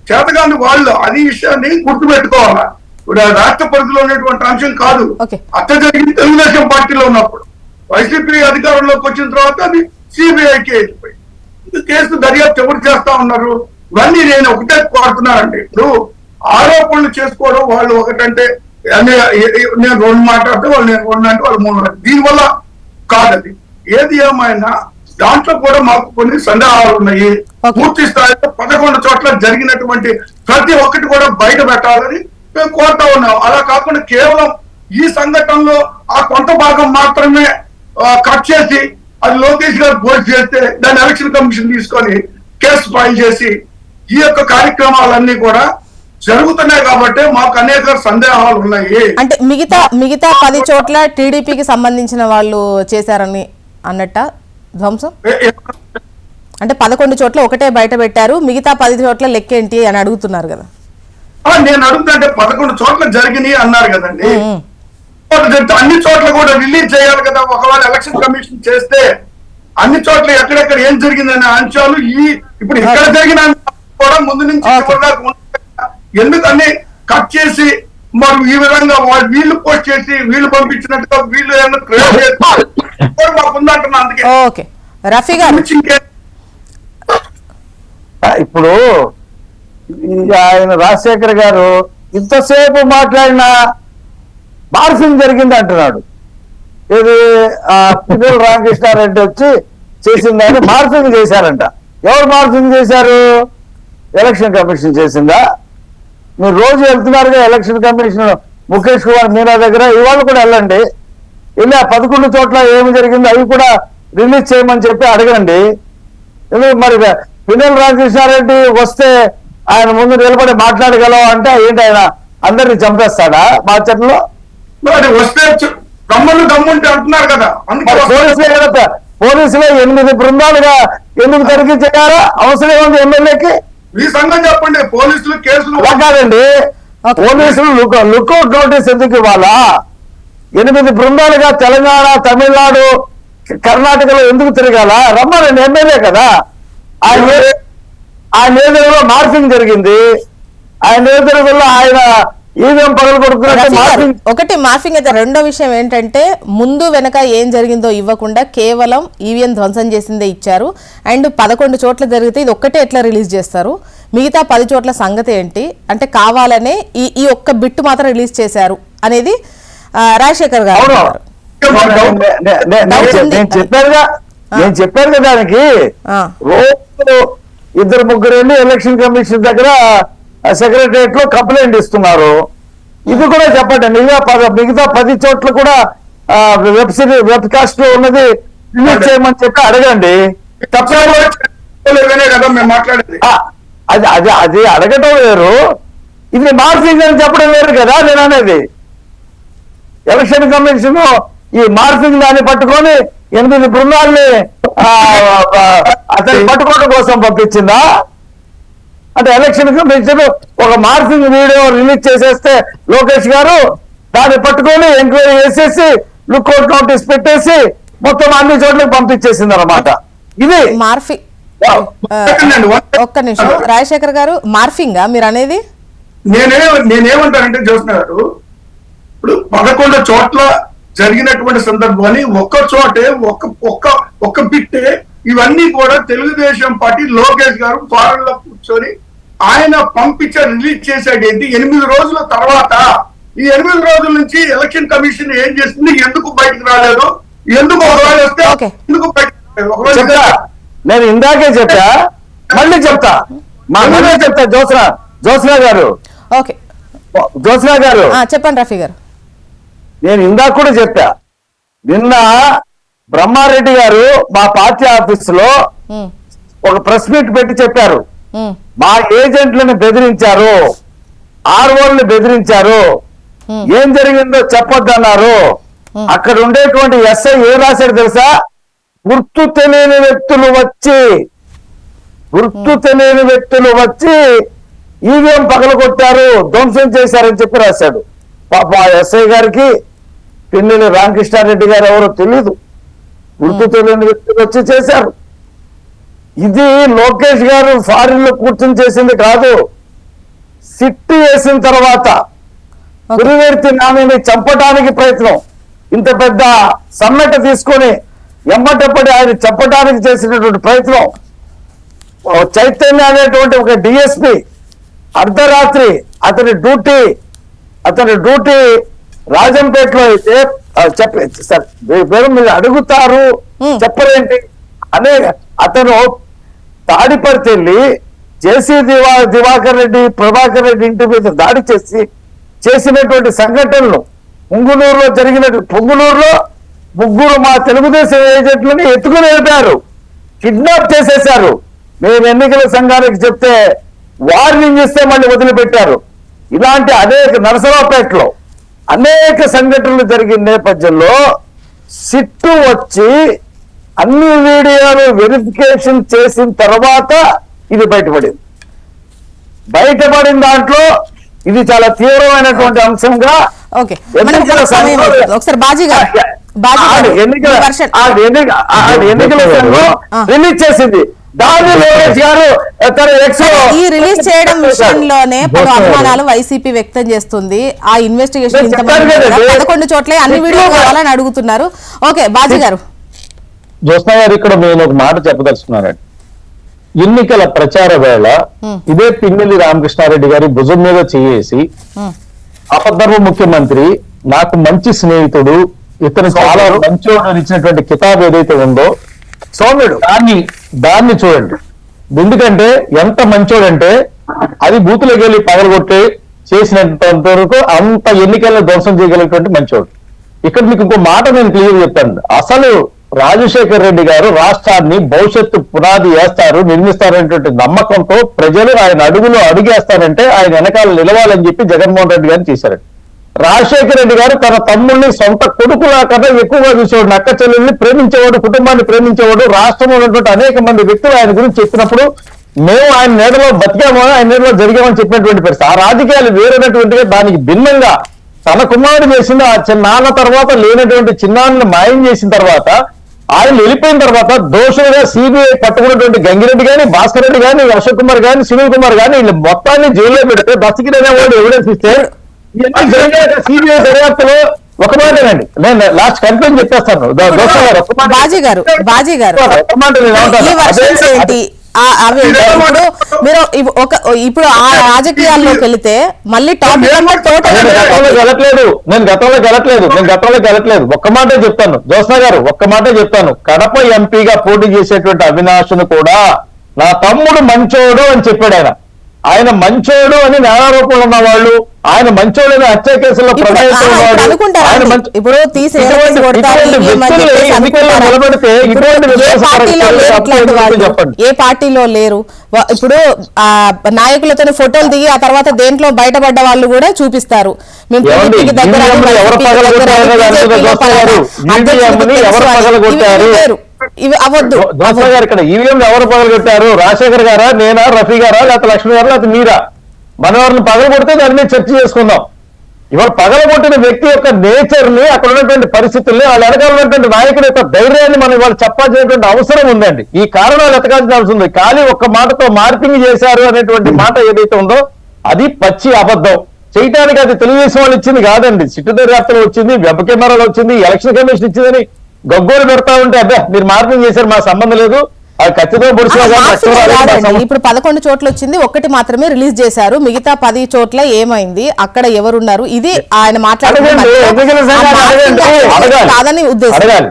చేతగాని వాళ్ళు అది విషయాన్ని గుర్తుపెట్టుకోవాలా. ఇప్పుడు రాష్ట్ర పరిధిలో ఉన్నటువంటి అంశం కాదు. అట్ట జరిగింది తెలుగుదేశం పార్టీలో ఉన్నప్పుడు. వైసీపీ అధికారంలోకి వచ్చిన తర్వాత అది సిబిఐకి వెళ్ళిపోయింది. కేసు దర్యాప్తు ఎవరు చేస్తా ఉన్నారు? ఇవన్నీ నేను ఒకటే కోరుతున్నానండి. ఇప్పుడు ఆరోపణలు చేసుకోవడం వాళ్ళు ఒకటంటే నేను రెండు మాట్లాడితే వాళ్ళు నేను రెండు అంటే వాళ్ళు మూడు. దీనివల్ల కాదది. ఏది ఏమైనా దాంట్లో కూడా మాకు కొన్ని సందేహాలు ఉన్నాయి. పూర్తి స్థాయిలో 11 చోట్ల జరిగినటువంటి ప్రతి ఒక్కటి కూడా బయట పెట్టాలని మేము కోరుతా ఉన్నాం. అలా కాకుండా కేవలం ఈ సంఘటనలో ఆ కొంత భాగం మాత్రమే కట్ చేసి అది లోకేష్ గారు పోస్ట్ చేస్తే దాన్ని ఎలక్షన్ కమిషన్ తీసుకొని కేసు ఫైల్ చేసి ఈ యొక్క కార్యక్రమాలన్నీ కూడా జరుగుతున్నాయి కాబట్టి మాకు అనేక సందేహాలు ఉన్నాయి. అంటే మిగతా 10 చోట్ల టీడీపీకి సంబంధించిన వాళ్ళు చేశారని అన్నట్ట ధ్వంసం. అంటే 11 చోట్ల ఒకటే బయట పెట్టారు, మిగతా 10 చోట్ల లెక్కేంటి అని అడుగుతున్నారు కదా. నేను అడుగుతుంటే 11 చోట్ల జరిగినాయి అన్నారు కదండి. అన్ని చోట్ల కూడా రిలీజ్ చేయాలి కదా. ఒకవేళ ఎలక్షన్ కమిషన్ చేస్తే అన్ని చోట్ల ఎక్కడెక్కడ ఏం జరిగిందనే అంశాలు ఇప్పుడు ఇక్కడ జరిగిన కూడా ముందు నుంచి ఎందుకని కట్ చేసి మరి ఈ విధంగా వీళ్ళు పోస్ట్ చేసి వీళ్ళు పంపించినట్టుగా వీళ్ళు మాకుందంటున్నా. అందుకే ఓకే రఫీ గారు, ఇప్పుడు ఆయన రాజశేఖర్ గారు ఇంతసేపు మాట్లాడిన మార్ఫింగ్ జరిగింది అంటున్నాడు. ఇది పిల్లల రామకృష్ణారెడ్డి వచ్చి చేసిందని మార్ఫింగ్ చేశారంట. ఎవరు మార్ఫింగ్ చేశారు? ఎలక్షన్ కమిషన్ చేసిందా? మీరు రోజు వెళ్తున్నారుగా ఎలక్షన్ కమిషన్ ముఖేష్ కుమార్ మీనా దగ్గర, ఇవాళ కూడా వెళ్ళండి. ఇలా 11 చోట్ల ఏమి జరిగిందో అవి కూడా రిలీజ్ చేయమని చెప్పి అడగండి. మరి పిన్నెల రామకృష్ణారెడ్డి వస్తే ఆయన ముందు నిలబడి మాట్లాడగలవు అంటే ఏంటి, ఆయన అందరినీ చంపేస్తాడా మార్చర్లో? వస్తే దమ్ముంటే అంటున్నారు కదా. పోలీసులే 8 బృందాలుగా ఎందుకు తనిఖీ చేయాలా? అవసరం ఉంది ఎమ్మెల్యేకి? ఈ సంగతి చెప్పండి. పోలీసులు కేసులు కాదండి, పోలీసులు లుక్అవుట్ నోటీస్ ఎందుకు ఇవ్వాలా? 8 బృందాలుగా తెలంగాణ, తమిళనాడు, కర్ణాటకలో ఎందుకు తిరగాల? రమ్మనండి, ఎమ్మెల్యే కదా. ఆయన ఎదురులో మార్ఫింగ్ జరిగింది. ఆయన ఎదురులో ఆయన ఈవీఎం పగలు కొడుతున్నట్టు ఒకటి మార్ఫింగ్ అయితే. రెండో విషయం ఏంటంటే ముందు వెనక ఏం జరిగిందో ఇవ్వకుండా కేవలం ఈవీఎం ధ్వంసం చేసిందే ఇచ్చారు. అండ్ 11 చోట్ల జరిగితే ఇది ఒక్కటే ఎట్లా రిలీజ్ చేస్తారు? మిగతా 10 చోట్ల సంగతి ఏంటి? అంటే కావాలనే ఈ ఒక్క బిట్ మాత్రం రిలీజ్ చేశారు అనేది రాజశేఖర్ గారు. నేను చెప్పాను కదా దానికి. రోజు 2-3 వెళ్ళి ఎలక్షన్ కమిషన్ దగ్గర సెక్రటరియట్ లో కంప్లైంట్ ఇస్తున్నారు. ఇది కూడా చెప్పండి. మిగతా 10 చోట్ల కూడా వెబ్ కాస్ట్ లో ఉన్నది రిలీజ్ చేయమని చెప్పి అడగండి. అది అడగటం వేరు, ఇది మార్ఫింగ్ అని చెప్పడం వేరు కదా. నేను అనేది ఎలక్షన్ కమిషన్ ఈ మార్ఫింగ్ దాన్ని పట్టుకొని 8 బృందాల్ని అతన్ని పట్టుకోవడం కోసం పంపించిందా? అంటే ఎలక్షన్ కమిషన్ ఒక మార్ఫింగ్ వీడియో రిలీజ్ చేసేస్తే లోకేష్ గారు దాన్ని పట్టుకొని ఎంక్వైరీ చేసేసి లుక్అవుట్ నోటీస్ పెట్టేసి మొత్తం అన్ని చోట్లకి పంపించేసింది అనమాట. ఇది మార్ఫింగ్. ఒక్క నిమిషం రాజశేఖర్ గారు, మార్ఫింగా మీరు అనేది? నేనేమంటానంటే జ్యోత్స్న గారు, ఇప్పుడు 11 చోట్ల జరిగినటువంటి సందర్భాన్ని ఒక్క చోటే ఒక్క బిట్టే ఇవన్నీ కూడా తెలుగుదేశం పార్టీ లోకేష్ గారు ఫారెన్ లో కూర్చొని ఆయన పంపించే రిలీజ్ చేశాడు. ఏంటి 8 రోజుల తర్వాత ఈ 8 రోజుల నుంచి ఎలక్షన్ కమిషన్ ఏం చేస్తుంది? ఎందుకు బయటకు రాలేదు? ఎందుకు ఒకవేళ వస్తే ఎందుకు బయటకు రాలేదు? నేను ఇందాకే చెప్పా, మళ్ళీ చెప్తా, మళ్ళీ చెప్తా. జ్యోత్స్న గారు చెప్పండి. రఫీ గారు, నేను ఇందాక కూడా చెప్పా. నిన్న బ్రహ్మారెడ్డి గారు మా పార్టీ ఆఫీసులో ఒక ప్రెస్ మీట్ పెట్టి చెప్పారు, మా ఏజెంట్లను బెదిరించారు, ఆర్ఓల్ని బెదిరించారు, ఏం జరిగిందో చెప్పొద్దన్నారు. అక్కడ ఉండేటువంటి ఎస్ఐ ఏం రాశాడు తెలుసా? గుర్తు తెలియని వ్యక్తులు వచ్చి ఈవీఎం పగలగొట్టారు, ధ్వంసం చేశారని చెప్పి రాశాడు. పాప ఎస్ఐ గారికి పిన్నెల రామకృష్ణారెడ్డి గారు ఎవరో తెలీదు, గుర్తు తెలియని వ్యక్తులు వచ్చి చేశారు. ఇది లోకేష్ గారు ఫారిన్ లో కూర్చొని చేసింది కాదు. సిట్టు వేసిన తర్వాత పులివర్తి నానిని చంపడానికి ప్రయత్నం, ఇంత పెద్ద సమ్మెట తీసుకొని ఎమ్మటప్పటి ఆయన చంపడానికి చేసినటువంటి ప్రయత్నం. చైతన్య అనేటువంటి ఒక డిఎస్పి అర్ధరాత్రి అతని డ్యూటీ రాజంపేటలో అయితే సార్ మీరు అడుగుతారు చెప్పరేంటి అనే అతను తాడిపర్తి వెళ్ళి జేసీ దివాకర్ రెడ్డి, ప్రభాకర్ రెడ్డి ఇంటి మీద దాడి చేసినటువంటి సంఘటనలు పొంగునూరులో ముగ్గురు మా తెలుగుదేశం ఏజెంట్లని ఎత్తుకుని వెళ్ళారు, కిడ్నాప్ చేసేశారు. మేము ఎన్నికల సంఘానికి చెప్తే వార్నింగ్ ఇస్తే మళ్ళీ వదిలిపెట్టారు. ఇలాంటి నరసరావుపేటలో అనేక సంఘటనలు జరిగిన నేపథ్యంలో సిట్టు వచ్చి అన్ని వీడియోలు వెరిఫికేషన్ చేసిన తర్వాత ఇది బయటపడిన దాంట్లో ఇది చాలా తీవ్రమైనటువంటి అంశంగా ఒకసారి బాజీ గారు ఎన్నికల సంఘం రిలీజ్ చేసింది. ఈ రిలీజ్ చేయడం విషయంలోనే పలు అనుమానాలు వైసీపీ వ్యక్తం చేస్తుంది. ఆ ఇన్వెస్టిగేషన్ 11 చోట్ల అన్ని వీడియోలు కావాలని అడుగుతున్నారు. ఓకే బాజీ గారు. జ్యోత్స్న గారు, ఇక్కడ నేను ఒక మాట చెప్పదలుచుకున్నానండి. ఎన్నికల ప్రచార వేళ ఇదే పిన్నెల్లి రామకృష్ణారెడ్డి గారి భుజం మీద చేసి అపధర్మ ముఖ్యమంత్రి, నాకు మంచి స్నేహితుడు, ఇతను చాలా మంచోడు ఇచ్చినటువంటి కితాబ్ ఏదైతే ఉందో సౌమ్యుడు, దాన్ని చూడండి. ఎందుకంటే ఎంత మంచోడంటే అది బూతులోకి వెళ్ళి పగలగొట్టి చేసినంత వరకు అంత ఎన్నికల్లో ధ్వంసం చేయగలిగినటువంటి మంచోడు. ఇక్కడ మీకు ఇంకో మాట నేను క్లియర్ చెప్తాను. అసలు రాజశేఖర్ రెడ్డి గారు రాష్ట్రాన్ని భవిష్యత్తు పునాది వేస్తారు, నిర్మిస్తారనేటువంటి నమ్మకంతో ప్రజలు ఆయన అడుగులో అడుగేస్తారంటే ఆయన వెనకాల నిలవాలని చెప్పి జగన్మోహన్ రెడ్డి గారిని చేశారు. రాజశేఖర రెడ్డి గారు తన తమ్ముడిని సొంత కొడుకులా కన్నా ఎక్కువగా చూసేవాడు, అక్క చెల్లెల్ని ప్రేమించేవాడు, కుటుంబాన్ని ప్రేమించేవాడు. రాష్ట్రంలో ఉన్నటువంటి అనేక మంది వ్యక్తులు ఆయన గురించి చెప్పినప్పుడు మేము ఆయన నీడలో బతికామో ఆయన నీడలో జరిగామని చెప్పినటువంటి పరిస్థితి. ఆ రాజకీయాలు వేరైనటువంటిగా దానికి భిన్నంగా తన కుమారుడు చేసిన ఆ నాన్న తర్వాత లేనటువంటి చిన్నాన్ని మాయం చేసిన తర్వాత ఆయన వెళ్ళిపోయిన తర్వాత దోషులుగా సిబిఐ పట్టుకున్నటువంటి గంగిరెడ్డి గాని, భాస్కర్ రెడ్డి గాని, అశోక్ కుమార్ గాని, సునీల్ కుమార్ గాని వీళ్ళు మొత్తాన్ని జైల్లో పెడితే దస్తగిరి ఎవిడెన్స్ ఇస్తే సిబిఐ దర్యాప్తులో ఒక మాటేనండి. నేను లాస్ట్ కంప్లైంట్ చెప్పేస్తాను. బాజీ గారు మీరు ఇప్పుడు ఆ రాజకీయాల్లోకి వెళితే మళ్ళీ నేను గతంలోకి వెళ్ళట్లేదు. ఒక్క మాటే చెప్తాను జ్యోత్స్న గారు, ఒక్క మాటే చెప్తాను. కడప ఎంపీగా పోటీ చేసేటువంటి అవినాష్ను కూడా నా తమ్ముడు మంచోడు అని చెప్పాడు. ఆయన మంచోడు అని నేరారోపణలు ఉన్నవాళ్ళు, ఆయన మంచోడు అని హత్య కేసుల్లో ప్రవేశించిన నిలబడితే ఏ పార్టీలో లేరు. ఇప్పుడు నాయకులతో ఫోటోలు దిగి ఆ తర్వాత దేంట్లో బయటపడ్డ వాళ్ళు కూడా చూపిస్తారు. ఇవి అవద్దు. గారు ఇక్కడ ఈవీఎం ఎవరు పగలగొట్టారు? రాజశేఖర్ గారా, నేనా, రఫీ గారా, లేకపోతే లక్ష్మి గారా, లేకపోతే మీరా? మనం ఎవరిని పగలగొడితే దాని మీద చర్చ చేసుకుందాం. ఇవాళ పగలగొట్టిన వ్యక్తి యొక్క నేచర్ ని, అక్కడ ఉన్నటువంటి పరిస్థితుల్ని, వాళ్ళ వెనకాల ఉన్నటువంటి నాయకుడి యొక్క ధైర్యాన్ని మనం ఇవాళ చెప్పాల్సినటువంటి అవసరం ఉందండి. ఈ కారణాలు ఎతకాల్సిన అవసరం ఉంది. ఖాళీ ఒక్క మాటతో మార్పింగ్ చేశారు అనేటువంటి మాట ఏదైతే ఉందో అది పచ్చి అబద్ధం. చేయటానికి అది తెలుగుదేశం వాళ్ళు ఇచ్చింది కాదండి. సిట్టు దర్యాప్తులో వచ్చింది, వెబ్ కెమెరాలో వచ్చింది, ఎలక్షన్ కమిషన్ ఇచ్చిందని గగ్గోలు పెడతా ఉంటే అబ్బా మీరు మార్పింగ్ చేశారు, మా సంబంధం లేదు, అది ఖచ్చితంగా ఇప్పుడు 11 చోట్ల వచ్చింది, ఒకటి మాత్రమే రిలీజ్ చేశారు. మిగతా 10 చోట్ల ఏమైంది, అక్కడ ఎవరున్నారు, ఇది ఆయన మాట్లాడాలని ఉద్దేశం.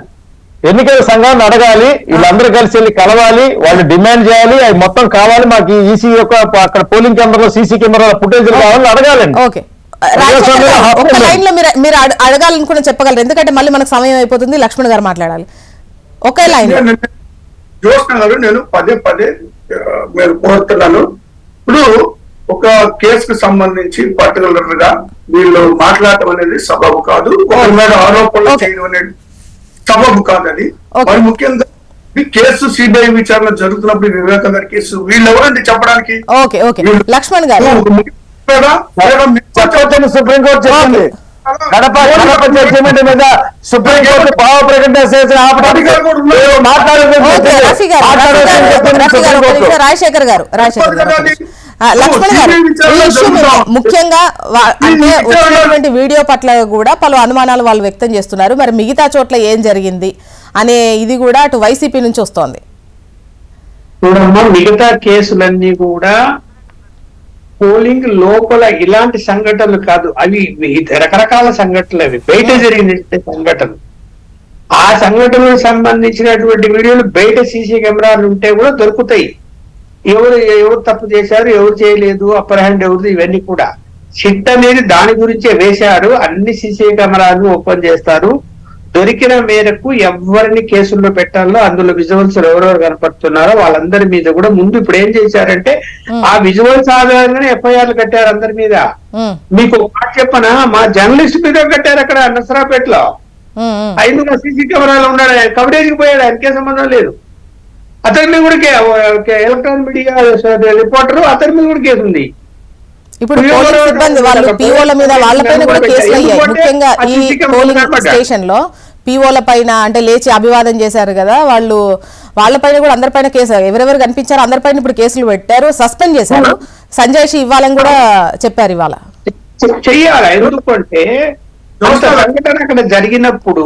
ఎన్నికల సంఘాన్ని అడగాలి, వీళ్ళందరూ కలిసి వెళ్ళి కలవాలి, వాళ్ళు డిమాండ్ చేయాలి, అవి మొత్తం కావాలి, మాకు ఈసీ యొక్క అక్కడ పోలింగ్ కేంద్రంలో సీసీ కెమెరాల ఫుటేజ్ కావాలని అడగాలండి. ఓకే, ఒక లైన్ లో మీరు అడగాలనుకున్న చెప్పగలరు, ఎందుకంటే మళ్ళీ మనకు సమయం అయిపోతుంది. లక్ష్మణ్ గారు మాట్లాడాలి. ఒకే లైన్. జ్యోత్స్న గారు, నేను పదే నేను కోరుతున్నాను. ఇప్పుడు ఒక కేసుకు సంబంధించి పర్టికులర్ గా వీళ్ళు మాట్లాడటం అనేది సబబు కాదు, ఒకరి మీద ఆరోపణలు చేయడం అనేది సబబు కాదని. మరి ముఖ్యంగా ఈ కేసు సిబిఐ విచారణ జరుగుతున్నప్పుడు వివేకానంద కేసు వీళ్ళు ఎవరండి చెప్పడానికి? లక్ష్మణ్ గారు సుప్రీంకోర్టు చెప్పింది. కడప జడ్జిమెంట్ మీద సుప్రీంకోర్టు భావ ప్రకటన చేసిన మాట్లాడేది ఓకే, రఫీ గారు, ఒక నిమిషం, రాజశేఖర్ గారు లక్ష్మణ్ గారు, ఈ ఇష్యూ మీద ముఖ్యంగా అంటే వచ్చినటువంటి వీడియో పట్ల కూడా పలు అనుమానాలు వాళ్ళు వ్యక్తం చేస్తున్నారు. మరి మిగతా చోట్ల ఏం జరిగింది అనే ఇది కూడా అటు వైసీపీ నుంచి వస్తోంది. చూడమ్మా, మిగతా కేసులన్నీ కూడా పోలింగ్ లోపల ఇలాంటి సంఘటనలు కాదు, అవి రకరకాల సంఘటనలు, అవి బయట జరిగిన సంఘటనలు. ఆ సంఘటనలకు సంబంధించినటువంటి వీడియోలు బయట సీసీ కెమెరాలు ఉంటే కూడా దొరుకుతాయి. ఎవరు తప్పు చేశారు, ఎవరు చేయలేదు, అప్పర్ హ్యాండ్ ఎవరు, ఇవన్నీ కూడా సిట్ అనేది దాని గురించే వేశారు. అన్ని సీసీ కెమెరాలు ఓపెన్ చేస్తారు. దొరికిన మేరకు ఎవరిని కేసుల్లో పెట్టాలో అందులో విజువల్స్ ఎవరెవరు కనపడుతున్నారో వాళ్ళందరి మీద కూడా ముందు ఇప్పుడు ఏం చేశారంటే ఆ విజువల్స్ ఆధారంగానే ఎఫ్ఐఆర్లు కట్టారు అందరి మీద. మీకు ఒక మాట చెప్పనా, మా జర్నలిస్ట్ మీద కట్టారు అక్కడ నసరాపేటలో. 5 సీసీ కెమెరాలు ఉన్నాడు, ఆయన కవరేజ్కి పోయాడు, ఆయనకే సంబంధం లేదు. అతని మీద కూడా ఎలక్ట్రానిక్ మీడియా రిపోర్టర్, అతని మీద కూడా కేసు ఉంది. ఇప్పుడు పోలింగ్ సిబ్బంది వాళ్ళు పీఓల మీద వాళ్ళపైన కూడా కేసులు అయ్యాయి. ముఖ్యంగా ఈ పోలింగ్ స్టేషన్ లో పీఓల పైన అంటే లేచి అభివాదం చేశారు కదా వాళ్ళు, వాళ్ళపైన కూడా అందరిపైన కేసు, ఎవరెవరు కనిపించారో అందరిపైన ఇప్పుడు కేసులు పెట్టారు, సస్పెండ్ చేశారు. సంజయ్ ఇవ్వాలని కూడా చెప్పారు ఇవాళ. చెయ్యాలి ఎందుకంటే సంఘటన అక్కడ జరిగినప్పుడు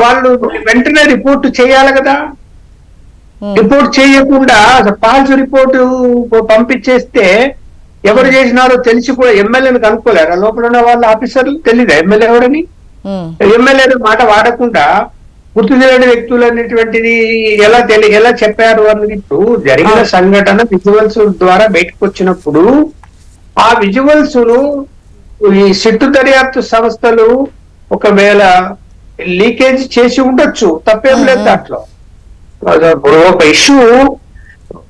వాళ్ళు వెంటనే రిపోర్ట్ చేయాలి కదా. రిపోర్ట్ చేయకుండా ఫాల్స్ రిపోర్ట్ పంపించేస్తే ఎవరు చేసినారో తెలిసి కూడా ఎమ్మెల్యేని కనుక్కోలేరు. లోపల ఉన్న వాళ్ళ ఆఫీసర్లు తెలియదు ఎమ్మెల్యే ఎవరని. ఎమ్మెల్యే మాట వాడకుండా గుర్తు తెలియని వ్యక్తులు అనేటువంటిది ఎలా చెప్పారు అన్నది ఇప్పుడు జరిగిన సంఘటన విజువల్స్ ద్వారా బయటకు వచ్చినప్పుడు ఆ విజువల్స్ ను ఈ సిట్టు దర్యాప్తు సంస్థలు ఒకవేళ లీకేజ్ చేసి ఉండొచ్చు, తప్పేం లేదు దాంట్లో. ఇప్పుడు ఒక ఇష్యూ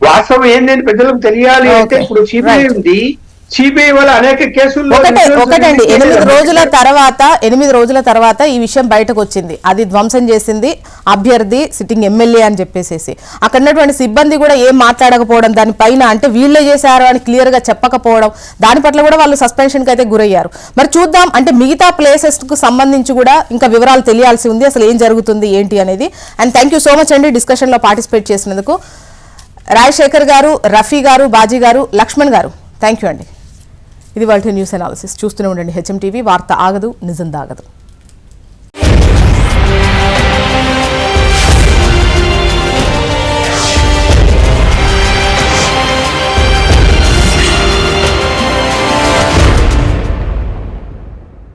వాస్తవం ఏంటని ప్రజలకు తెలియాలి అంటే ఇప్పుడు సిబిఐ ఉంది, సిబిఐ వల్ల అనేక కేసులు. ఒకటండి 8 రోజుల తర్వాత ఈ విషయం బయటకు వచ్చింది. అది ధ్వంసం చేసింది అభ్యర్థి సిట్టింగ్ ఎమ్మెల్యే అని చెప్పేసి అక్కడ ఉన్నటువంటి సిబ్బంది కూడా ఏం మాట్లాడకపోవడం, దానిపైన అంటే వీళ్ళే చేశారు అని క్లియర్ గా చెప్పకపోవడం, దాని పట్ల కూడా వాళ్ళు సస్పెన్షన్ కి అయితే గురయ్యారు. మరి చూద్దాం, అంటే మిగతా ప్లేసెస్ కు సంబంధించి కూడా ఇంకా వివరాలు తెలియాల్సి ఉంది, అసలు ఏం జరుగుతుంది ఏంటి అనేది. And thank you so much అండి డిస్కషన్ లో పార్టిసిపేట్ చేసినందుకు. రాజశేఖర్ గారు, రఫీ గారు, బాజీ గారు, లక్ష్మణ్ గారు, థ్యాంక్ యూ అండి. ఇది వాళ్ళ న్యూస్ అనాలిసిస్. చూస్తూనే ఉండండి హెచ్ఎం టీవీ. వార్త ఆగదు, నిజం దాగదు.